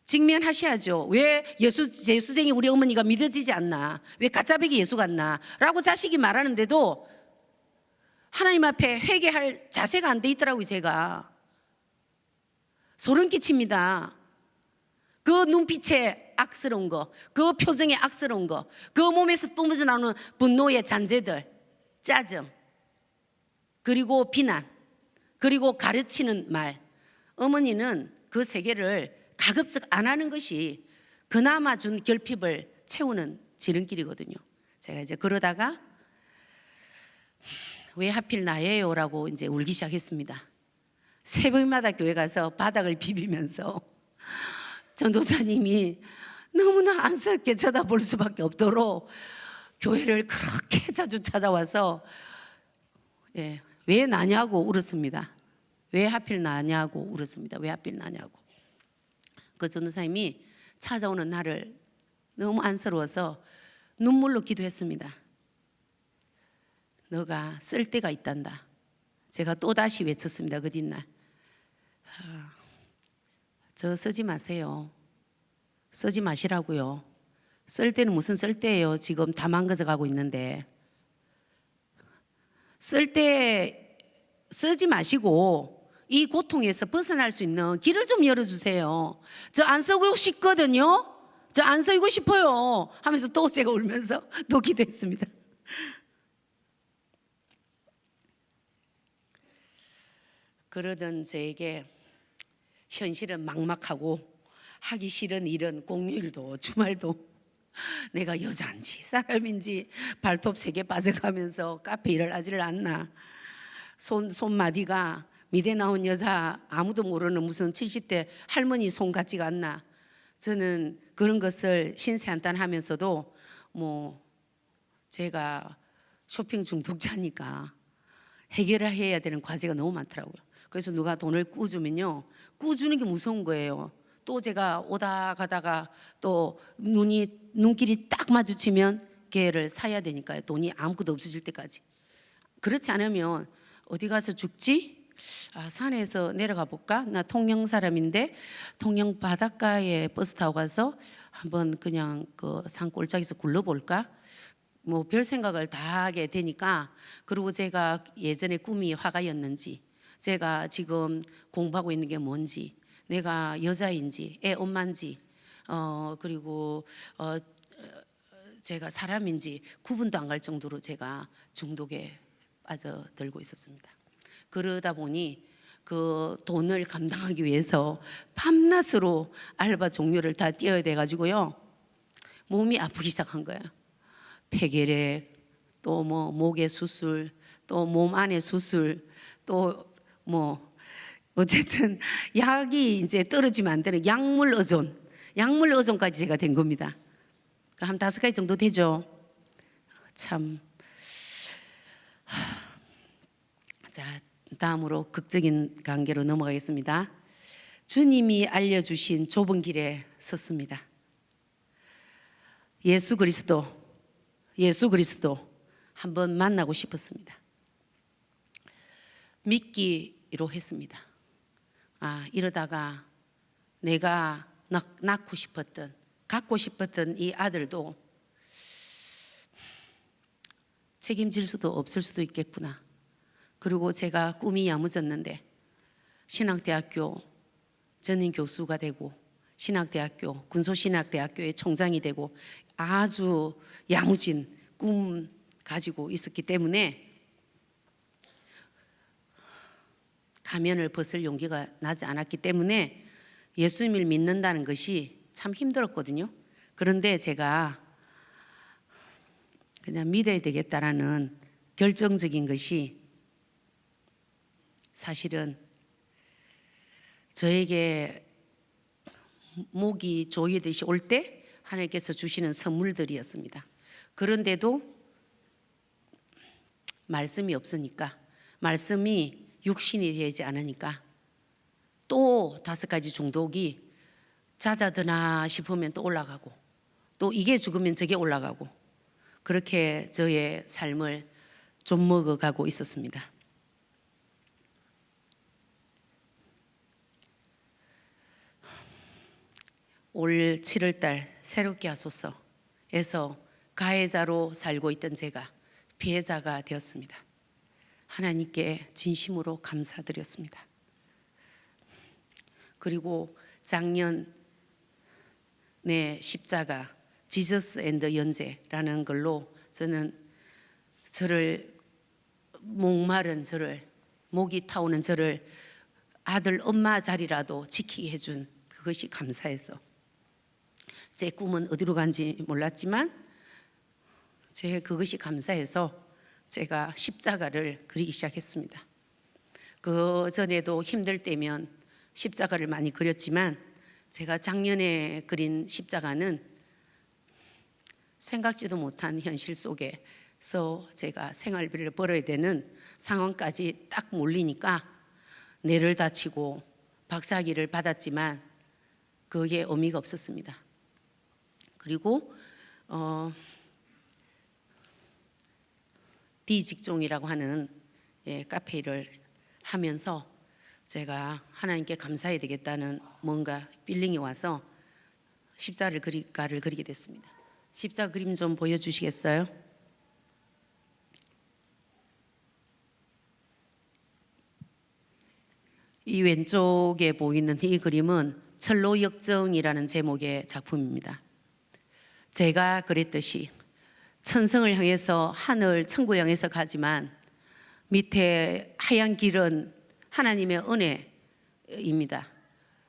직면하셔야죠. 왜 예수쟁이 우리 어머니가 믿어지지 않나? 왜 가짜배기 예수 같나? 라고 자식이 말하는데도 하나님 앞에 회개할 자세가 안 돼 있더라고요. 제가 소름 끼칩니다. 그 눈빛에 악스러운 거, 그 표정에 악스러운 거, 그 몸에서 뿜어져 나오는 분노의 잔재들, 짜증, 그리고 비난, 그리고 가르치는 말. 어머니는 그 세계를 가급적 안 하는 것이 그나마 준 결핍을 채우는 지름길이거든요. 제가 이제 그러다가 왜 하필 나예요? 라고 이제 울기 시작했습니다. 새벽마다 교회 가서 바닥을 비비면서 전도사님이 너무나 안쓰럽게 쳐다볼 수밖에 없도록 교회를 그렇게 자주 찾아와서 왜 나냐고 울었습니다. 왜 하필 나냐고 울었습니다. 왜 하필 나냐고. 그 전도사님이 찾아오는 날을 너무 안쓰러워서 눈물로 기도했습니다. 너가 쓸 데가 있단다. 제가 또다시 외쳤습니다. 그 뒷날. 저 쓰지 마세요. 쓰지 마시라고요. 쓸 때는 무슨 쓸 때예요. 지금 다 망가져 가고 있는데. 쓸 때 쓰지 마시고 이 고통에서 벗어날 수 있는 길을 좀 열어주세요. 저 안 쓰고 싶거든요. 저 안 쓰고 싶어요. 하면서 또 제가 울면서 또 기도했습니다. 그러던 저에게 현실은 막막하고 하기 싫은 일은 공휴일도 주말도 내가 여자인지 사람인지 발톱 3개 빠져가면서 카페 일을 하지를 않나. 손마디가 미대 나온 여자 아무도 모르는 무슨 70대 할머니 손 같지가 않나. 저는 그런 것을 신세한탄하면서도 제가 쇼핑 중독자니까 해결해야 되는 과제가 너무 많더라고요. 그래서 누가 돈을 꾸주면요, 꾸주는 게 무서운 거예요. 또 제가 오다 가다가 또 눈길이 딱 마주치면 걔를 사야 되니까요. 돈이 아무것도 없어질 때까지. 그렇지 않으면 어디 가서 죽지? 산에서 내려가 볼까? 나 통영 사람인데 통영 바닷가에 버스 타고 가서 한번 그냥 그 산 꼴짝에서 굴러볼까? 별 생각을 다 하게 되니까. 그리고 제가 예전에 꿈이 화가였는지, 제가 지금 공부하고 있는 게 뭔지, 내가 여자인지 애 엄마인지 그리고 제가 사람인지 구분도 안 갈 정도로 제가 중독에 빠져들고 있었습니다. 그러다 보니 그 돈을 감당하기 위해서 밤낮으로 알바 종류를 다 뛰어야 돼가지고요, 몸이 아프기 시작한 거예요. 폐결핵, 또 목의 수술, 또 몸 안의 수술, 또 어쨌든 약이 이제 떨어지면 안 되는 약물 의존까지 제가 된 겁니다. 한 5가지 정도 되죠. 참. 자, 다음으로 극적인 관계로 넘어가겠습니다. 주님이 알려주신 좁은 길에 섰습니다. 예수 그리스도 한번 만나고 싶었습니다. 믿기로 했습니다. 이러다가 내가 갖고 싶었던 이 아들도 책임질 수도 없을 수도 있겠구나. 그리고 제가 꿈이 야무졌는데 신학대학교 전임 교수가 되고 신학대학교 군소신학대학교의 총장이 되고 아주 야무진 꿈 가지고 있었기 때문에 가면을 벗을 용기가 나지 않았기 때문에 예수님을 믿는다는 것이 참 힘들었거든요. 그런데 제가 그냥 믿어야 되겠다라는 결정적인 것이 사실은 저에게 목이 조이듯이 올 때 하나님께서 주시는 선물들이었습니다. 그런데도 말씀이 없으니까, 말씀이 육신이 되지 않으니까 또 5가지 중독이 잦아드나 싶으면 또 올라가고, 또 이게 죽으면 저게 올라가고, 그렇게 저의 삶을 좀 먹어가고 있었습니다. 올 7월달 새롭게 하소서에서 가해자로 살고 있던 제가 피해자가 되었습니다. 하나님께 진심으로 감사드렸습니다. 그리고 작년 내 십자가 지저스 앤드 연재라는 걸로 저를 목마른 저를, 목이 타오는 저를 아들 엄마 자리라도 지키게 해준 그것이 감사해서 제 꿈은 어디로 간지 몰랐지만 그것이 감사해서 제가 십자가를 그리기 시작했습니다. 그 전에도 힘들 때면 십자가를 많이 그렸지만 제가 작년에 그린 십자가는 생각지도 못한 현실 속에서 제가 생활비를 벌어야 되는 상황까지 딱 몰리니까 뇌를 다치고 박사학위를 받았지만 그게 의미가 없었습니다. 그리고 D직종이라고 하는 카페 일을 하면서 제가 하나님께 감사해야 되겠다는 뭔가 필링이 와서 십자가를 그리게 됐습니다. 십자가 그림 좀 보여주시겠어요? 이 왼쪽에 보이는 이 그림은 철로역정이라는 제목의 작품입니다. 제가 그랬듯이 천성을 향해서 하늘 천국을 향해서 가지만 밑에 하얀 길은 하나님의 은혜입니다.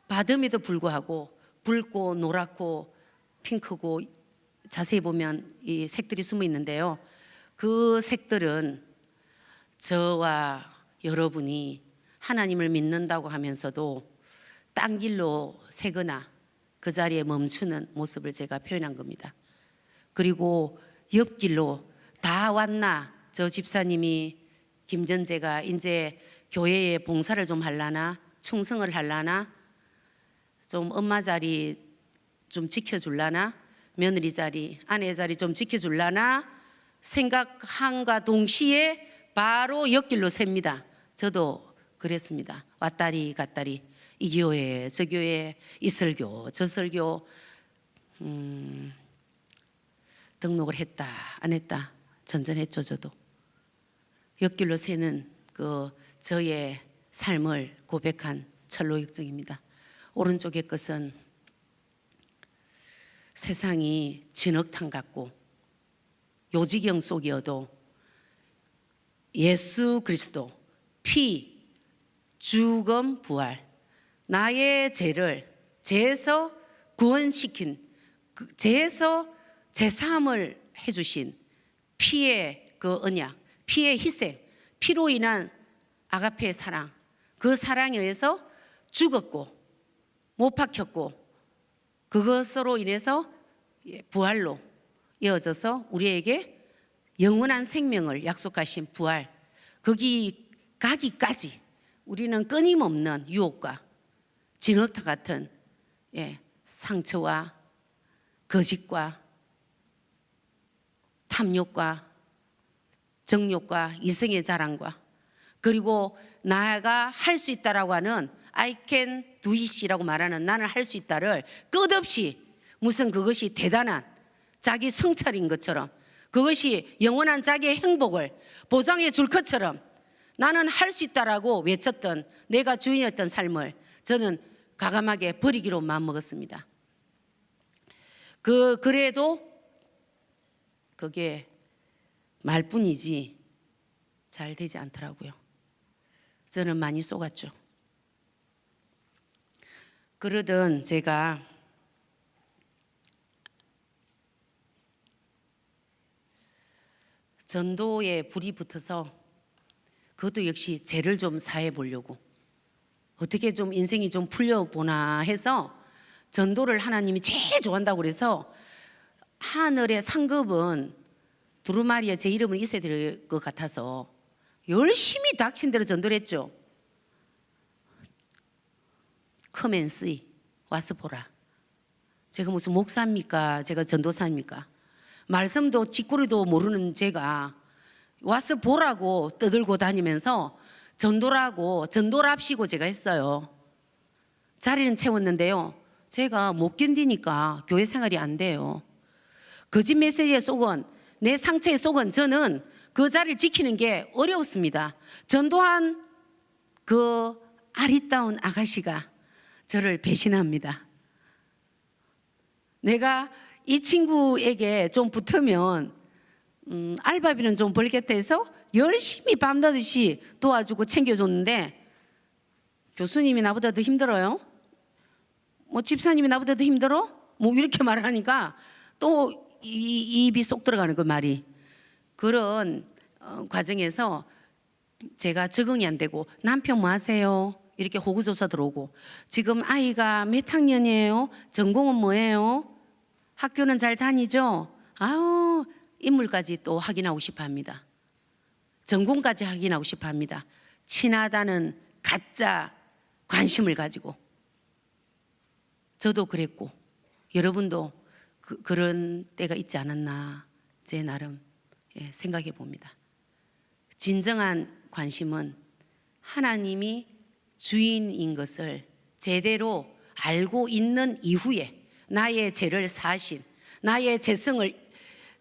받음에도 불구하고 붉고 노랗고 핑크고 자세히 보면 이 색들이 숨어 있는데요. 그 색들은 저와 여러분이 하나님을 믿는다고 하면서도 딴 길로 새거나 그 자리에 멈추는 모습을 제가 표현한 겁니다. 그리고 옆길로 다 왔나, 저 집사님이 김전재가 이제 교회에 봉사를 좀 하려나, 충성을 하려나, 좀 엄마 자리 좀 지켜줄라나, 며느리 자리, 아내 자리 좀 지켜줄라나 생각한과 동시에 바로 옆길로 셉니다. 저도 그랬습니다. 왔다리 갔다리, 이 교회, 저 교회, 이 설교, 저 설교, 등록을 했다, 안 했다, 전전했죠. 저도 옆길로 새는 그 저의 삶을 고백한 철로역정입니다. 오른쪽의 것은 세상이 진흙탕 같고 요지경 속이어도 예수 그리스도 피, 죽음, 부활, 나의 죄를 죄에서 구원시킨, 죄에서 제사함을 해주신 피의 그 언약, 피의 희생, 피로 인한 아가페의 사랑, 그 사랑에 의해서 죽었고 못 박혔고 그것으로 인해서 부활로 이어져서 우리에게 영원한 생명을 약속하신 부활, 거기 가기까지 우리는 끊임없는 유혹과 진흙탕 같은 상처와 거짓과 탐욕과 정욕과 이성의 자랑과 그리고 나가 할 수 있다라고 하는 I can do it이라고 말하는 나는 할 수 있다를 끝없이 무슨 그것이 대단한 자기 성찰인 것처럼 그것이 영원한 자기의 행복을 보장해 줄 것처럼 나는 할 수 있다라고 외쳤던 내가 주인이었던 삶을 저는 과감하게 버리기로 마음먹었습니다. 그래도 그게 말뿐이지 잘 되지 않더라고요. 저는 많이 속았죠. 그러던 제가 전도에 불이 붙어서 그것도 역시 죄를 좀 사해 보려고 어떻게 좀 인생이 좀 풀려보나 해서 전도를 하나님이 제일 좋아한다고 그래서 하늘의 상급은 두루마리에 제 이름을 있어야 될 것 같아서 열심히 닥친 대로 전도를 했죠. Come and see, 와서 보라. 제가 무슨 목사입니까? 제가 전도사입니까? 말씀도 찌꼬리도 모르는 제가 와서 보라고 떠들고 다니면서 전도랍시고 제가 했어요. 자리는 채웠는데요. 제가 못 견디니까 교회 생활이 안 돼요. 거짓 메시지에 속은, 내 상처에 속은 저는 그 자리를 지키는 게 어려웠습니다. 전도한 그 아리따운 아가씨가 저를 배신합니다. 내가 이 친구에게 좀 붙으면 알바비는 좀 벌겠다 해서 열심히 밤낮없이 도와주고 챙겨줬는데, 교수님이 나보다 더 힘들어요? 뭐 집사님이 나보다 더 힘들어? 뭐 이렇게 말하니까 또 입이 쏙 들어가는 그 말이. 그런 과정에서 제가 적응이 안 되고, 남편 뭐 하세요? 이렇게 호구조사 들어오고, 지금 아이가 몇 학년이에요? 전공은 뭐예요? 학교는 잘 다니죠? 아우, 인물까지 또 확인하고 싶어 합니다. 전공까지 확인하고 싶어 합니다. 친하다는 가짜 관심을 가지고. 저도 그랬고 여러분도 그런 때가 있지 않았나, 제 나름 생각해 봅니다. 진정한 관심은 하나님이 주인인 것을 제대로 알고 있는 이후에 나의 죄를 사하신, 나의 죄성을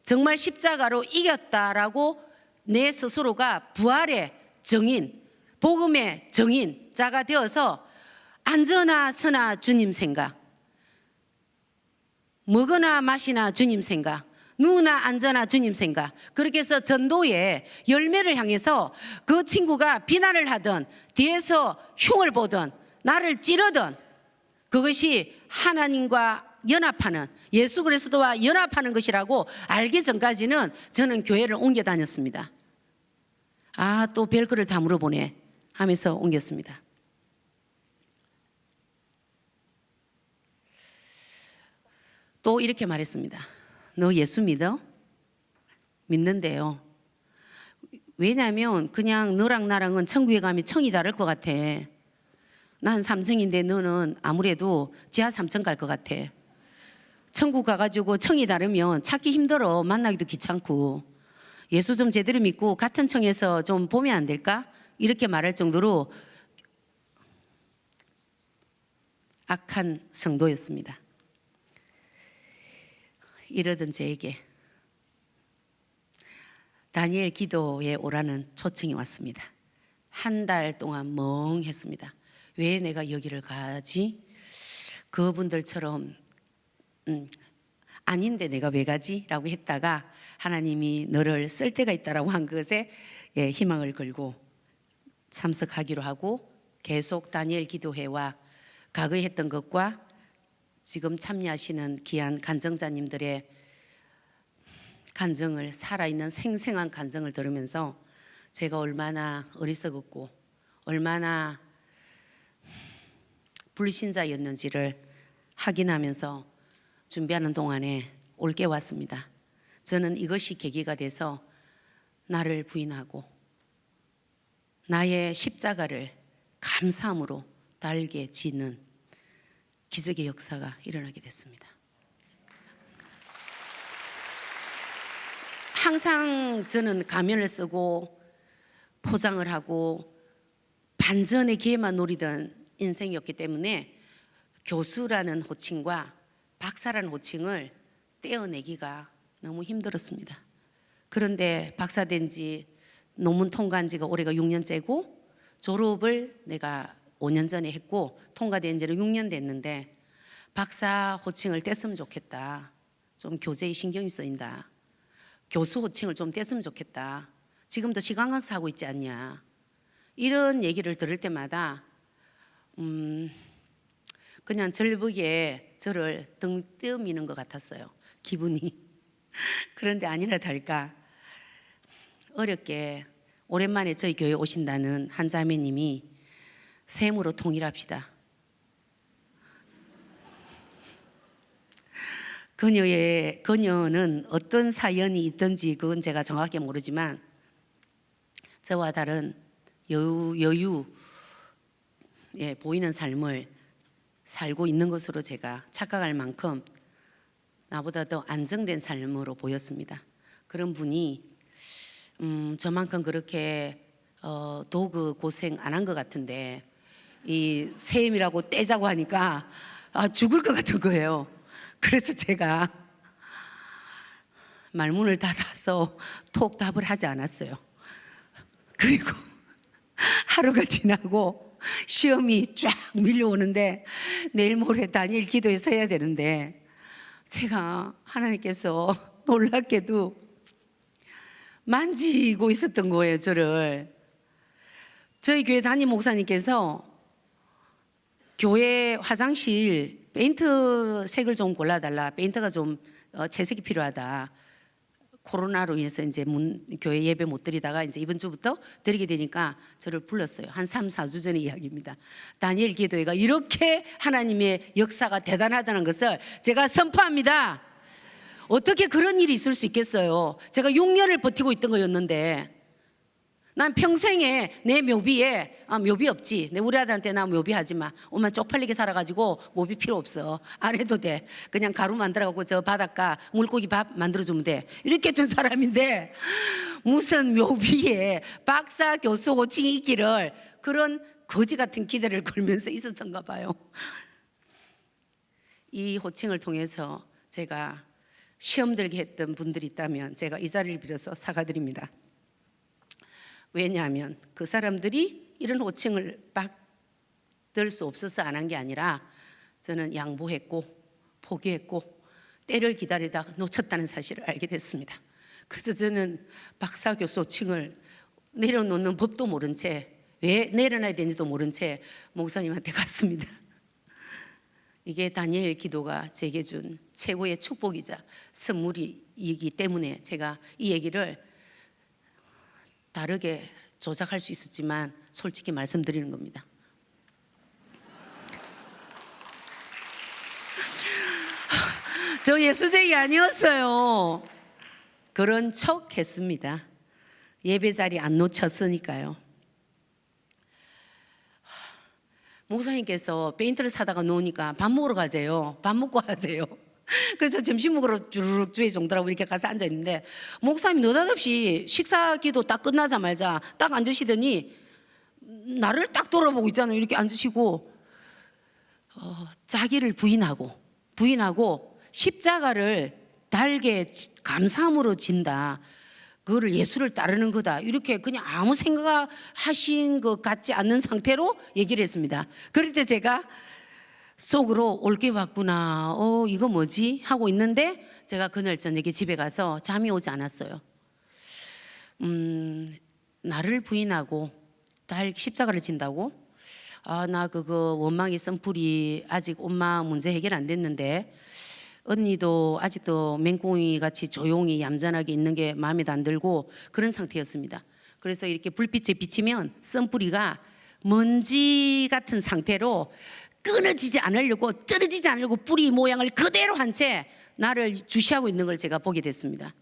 정말 십자가로 이겼다라고 내 스스로가 부활의 정인, 복음의 정인자가 되어서 앉으나 서나 주님 생각, 먹으나 마시나 주님 생각, 누우나 앉으나 주님 생각, 그렇게 해서 전도의 열매를 향해서 그 친구가 비난을 하든 뒤에서 흉을 보든 나를 찌르든 그것이 하나님과 연합하는, 예수 그리스도와 연합하는 것이라고 알기 전까지는 저는 교회를 옮겨 다녔습니다. 아, 또 별거를 다 물어보네 하면서 옮겼습니다. 또 이렇게 말했습니다. 너 예수 믿어? 믿는데요. 왜냐하면 그냥 너랑 나랑은 천국에 가면 청이 다를 것 같아. 난 3층인데 너는 아무래도 지하 3층 갈 것 같아. 천국 가가지고 청이 다르면 찾기 힘들어. 만나기도 귀찮고. 예수 좀 제대로 믿고 같은 청에서 좀 보면 안 될까? 이렇게 말할 정도로 악한 성도였습니다. 이러던 저에게 다니엘 기도에 오라는 초청이 왔습니다. 한 달 동안 멍했습니다. 왜 내가 여기를 가지? 그분들처럼 아닌데 내가 왜 가지? 라고 했다가 하나님이 너를 쓸 때가 있다라고 한 것에 희망을 걸고 참석하기로 하고, 계속 다니엘 기도회와 과거에 했던 것과 지금 참여하시는 귀한 간증자님들의 간증을, 살아있는 생생한 간증을 들으면서 제가 얼마나 어리석었고 얼마나 불신자였는지를 확인하면서 준비하는 동안에 올게 왔습니다. 저는 이것이 계기가 돼서 나를 부인하고 나의 십자가를 감사함으로 달게 지는 기적의 역사가 일어나게 됐습니다. 항상 저는 가면을 쓰고 포장을 하고 반전의 기회만 노리던 인생이었기 때문에 교수라는 호칭과 박사라는 호칭을 떼어내기가 너무 힘들었습니다. 그런데 박사 된 지, 논문 통과한 지가 올해가 6년째고 졸업을 내가 5년 전에 했고 통과된 지는 6년 됐는데 박사 호칭을 뗐으면 좋겠다. 좀 교재에 신경이 쓰인다. 교수 호칭을 좀 뗐으면 좋겠다. 지금도 시간 강사하고 있지 않냐. 이런 얘기를 들을 때마다 그냥 절벽에 저를 등 떼어미는 것 같았어요. 기분이. 그런데 아니라 다를까 어렵게 오랜만에 저희 교회에 오신다는 한 자매님이 셈으로 통일합시다. 그녀는 어떤 사연이 있든지 그건 제가 정확히 모르지만 저와 다른 여유 보이는 삶을 살고 있는 것으로 제가 착각할 만큼 나보다 더 안정된 삶으로 보였습니다. 그런 분이 저만큼 그렇게 도그 고생 안 한 것 같은데 이 셈이라고 떼자고 하니까 죽을 것 같은 거예요. 그래서 제가 말문을 닫아서 톡 답을 하지 않았어요. 그리고 하루가 지나고 시험이 쫙 밀려오는데 내일 모레 다니엘 기도에 서야 되는데 제가 하나님께서 놀랍게도 만지고 있었던 거예요, 저를. 저희 교회 담임 목사님께서 교회 화장실 페인트 색을 좀 골라달라. 페인트가 좀 채색이 필요하다. 코로나로 인해서 이제 교회 예배 못 드리다가 이제 이번 주부터 드리게 되니까 저를 불렀어요. 한 3, 4주 전의 이야기입니다. 다니엘 기도회가 이렇게 하나님의 역사가 대단하다는 것을 제가 선포합니다. 어떻게 그런 일이 있을 수 있겠어요? 제가 6년을 버티고 있던 거였는데 난 평생에 내 묘비에 묘비 없지. 내 우리 아들한테 나 묘비 하지 마. 엄마 쪽팔리게 살아가지고 묘비 필요 없어. 안 해도 돼. 그냥 가루 만들어갖고 저 바닷가 물고기 밥 만들어주면 돼. 이렇게 했던 사람인데 무슨 묘비에 박사 교수 호칭이 있기를 그런 거지 같은 기대를 걸면서 있었던가 봐요. 이 호칭을 통해서 제가 시험 들게 했던 분들이 있다면 제가 이 자리를 빌어서 사과드립니다. 왜냐하면 그 사람들이 이런 호칭을 받을 수 없어서 안 한 게 아니라 저는 양보했고 포기했고 때를 기다리다가 놓쳤다는 사실을 알게 됐습니다. 그래서 저는 박사 교수 호칭을 내려놓는 법도 모른 채 왜 내려놔야 되는지도 모른 채 목사님한테 갔습니다. 이게 다니엘 기도가 제게 준 최고의 축복이자 선물이기 때문에 제가 이 얘기를 다르게 조작할 수 있었지만 솔직히 말씀드리는 겁니다. 저 예수쟁이 아니었어요. 그런 척 했습니다. 예배 자리 안 놓쳤으니까요. 목사님께서 페인트를 사다가 놓으니까 밥 먹으러 가세요. 밥 먹고 하세요. 그래서 점심 먹으러 주르륵 주에 정도라고 이렇게 가서 앉아있는데 목사님 느닷없이 식사 기도 딱 끝나자마자 딱 앉으시더니 나를 딱 돌아보고 있잖아요. 이렇게 앉으시고 자기를 부인하고 십자가를 달게 감사함으로 진다. 그거를 예수를 따르는 거다. 이렇게 그냥 아무 생각하신 것 같지 않는 상태로 얘기를 했습니다. 그럴 때 제가 속으로 올게 왔구나. 이거 뭐지? 하고 있는데 제가 그날 저녁에 집에 가서 잠이 오지 않았어요. 나를 부인하고 십자가를 진다고? 나 그거 원망이 썬풀이 아직 엄마 문제 해결 안 됐는데 언니도 아직도 맹꽁이 같이 조용히 얌전하게 있는 게 마음에도 안 들고 그런 상태였습니다. 그래서 이렇게 불빛에 비치면 썬뿌리가 먼지 같은 상태로 끊어지지 않으려고 떨어지지 않으려고 뿌리 모양을 그대로 한 채 나를 주시하고 있는 걸 제가 보게 됐습니다.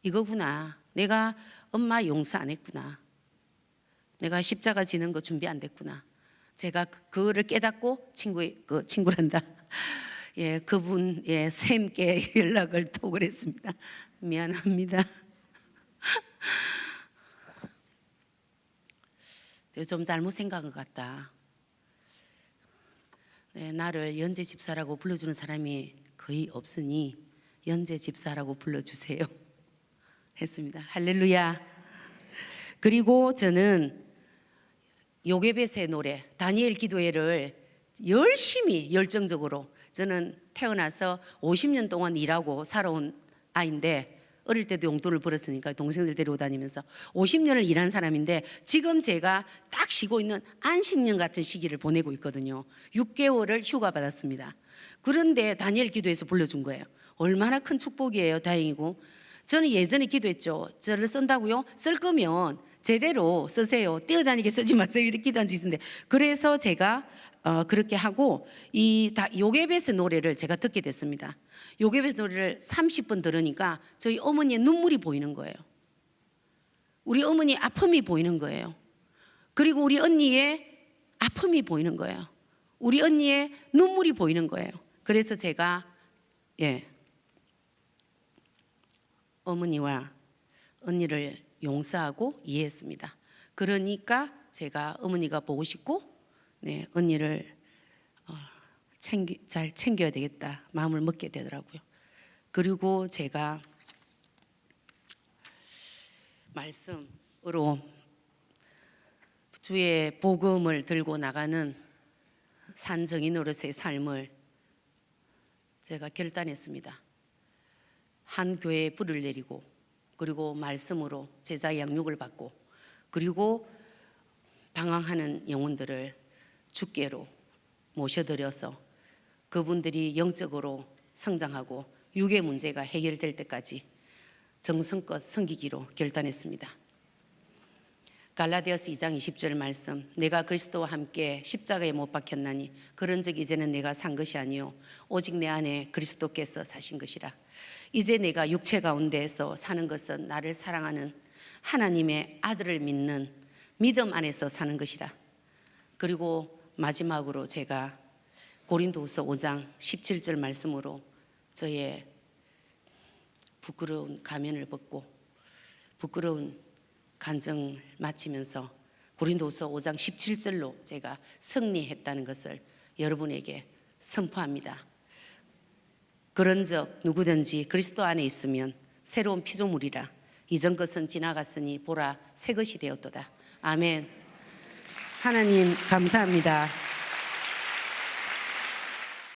이거구나. 내가 엄마 용서 안 했구나. 내가 십자가 지는 거 준비 안 됐구나. 제가 그거를 깨닫고 친구란다. 예, 그분 쌤께 연락을 톡을 했습니다. 미안합니다. 좀 잘못 생각한 것 같다. 네, 나를 연재 집사라고 불러주는 사람이 거의 없으니 연재 집사라고 불러주세요. 했습니다. 할렐루야. 그리고 저는 요게벳의 노래 다니엘 기도회를 열심히 열정적으로 저는 태어나서 50년 동안 일하고 살아온 아이인데 어릴 때도 용돈을 벌었으니까 동생들 데리고 다니면서 50년을 일한 사람인데 지금 제가 딱 쉬고 있는 안식년 같은 시기를 보내고 있거든요. 6개월을 휴가 받았습니다. 그런데 다니엘 기도에서 불러준 거예요. 얼마나 큰 축복이에요. 다행이고. 저는 예전에 기도했죠. 저를 쓴다고요? 쓸 거면 제대로 쓰세요. 뛰어다니게 쓰지 마세요. 이렇게 기도한 적이 있는데 그래서 제가 그렇게 하고 이 요게벳의 노래를 제가 듣게 됐습니다. 요게벳 노래를 30분 들으니까 저희 어머니의 눈물이 보이는 거예요. 우리 어머니의 아픔이 보이는 거예요. 그리고 우리 언니의 아픔이 보이는 거예요. 우리 언니의 눈물이 보이는 거예요. 그래서 제가 어머니와 언니를 용서하고 이해했습니다. 그러니까 제가 어머니가 보고 싶고 언니를 잘 챙겨야 되겠다 마음을 먹게 되더라고요. 그리고 제가 말씀으로 주의 복음을 들고 나가는 산정인으로서의 삶을 제가 결단했습니다. 한 교회에 불을 내리고, 그리고 말씀으로 제자 양육을 받고, 그리고 방황하는 영혼들을 주께로 모셔드려서 그분들이 영적으로 성장하고 육의 문제가 해결될 때까지 정성껏 섬기기로 결단했습니다. 갈라디아서 2장 20절 말씀, 내가 그리스도와 함께 십자가에 못 박혔나니 그런즉 이제는 내가 산 것이 아니요 오직 내 안에 그리스도께서 사신 것이라. 이제 내가 육체 가운데에서 사는 것은 나를 사랑하는 하나님의 아들을 믿는 믿음 안에서 사는 것이라. 그리고 마지막으로 제가 고린도후서 5장 17절 말씀으로 저의 부끄러운 가면을 벗고 부끄러운 간증을 마치면서 고린도후서 5장 17절로 제가 승리했다는 것을 여러분에게 선포합니다. 그런즉 누구든지 그리스도 안에 있으면 새로운 피조물이라. 이전 것은 지나갔으니 보라 새 것이 되었도다. 아멘. 하나님 감사합니다.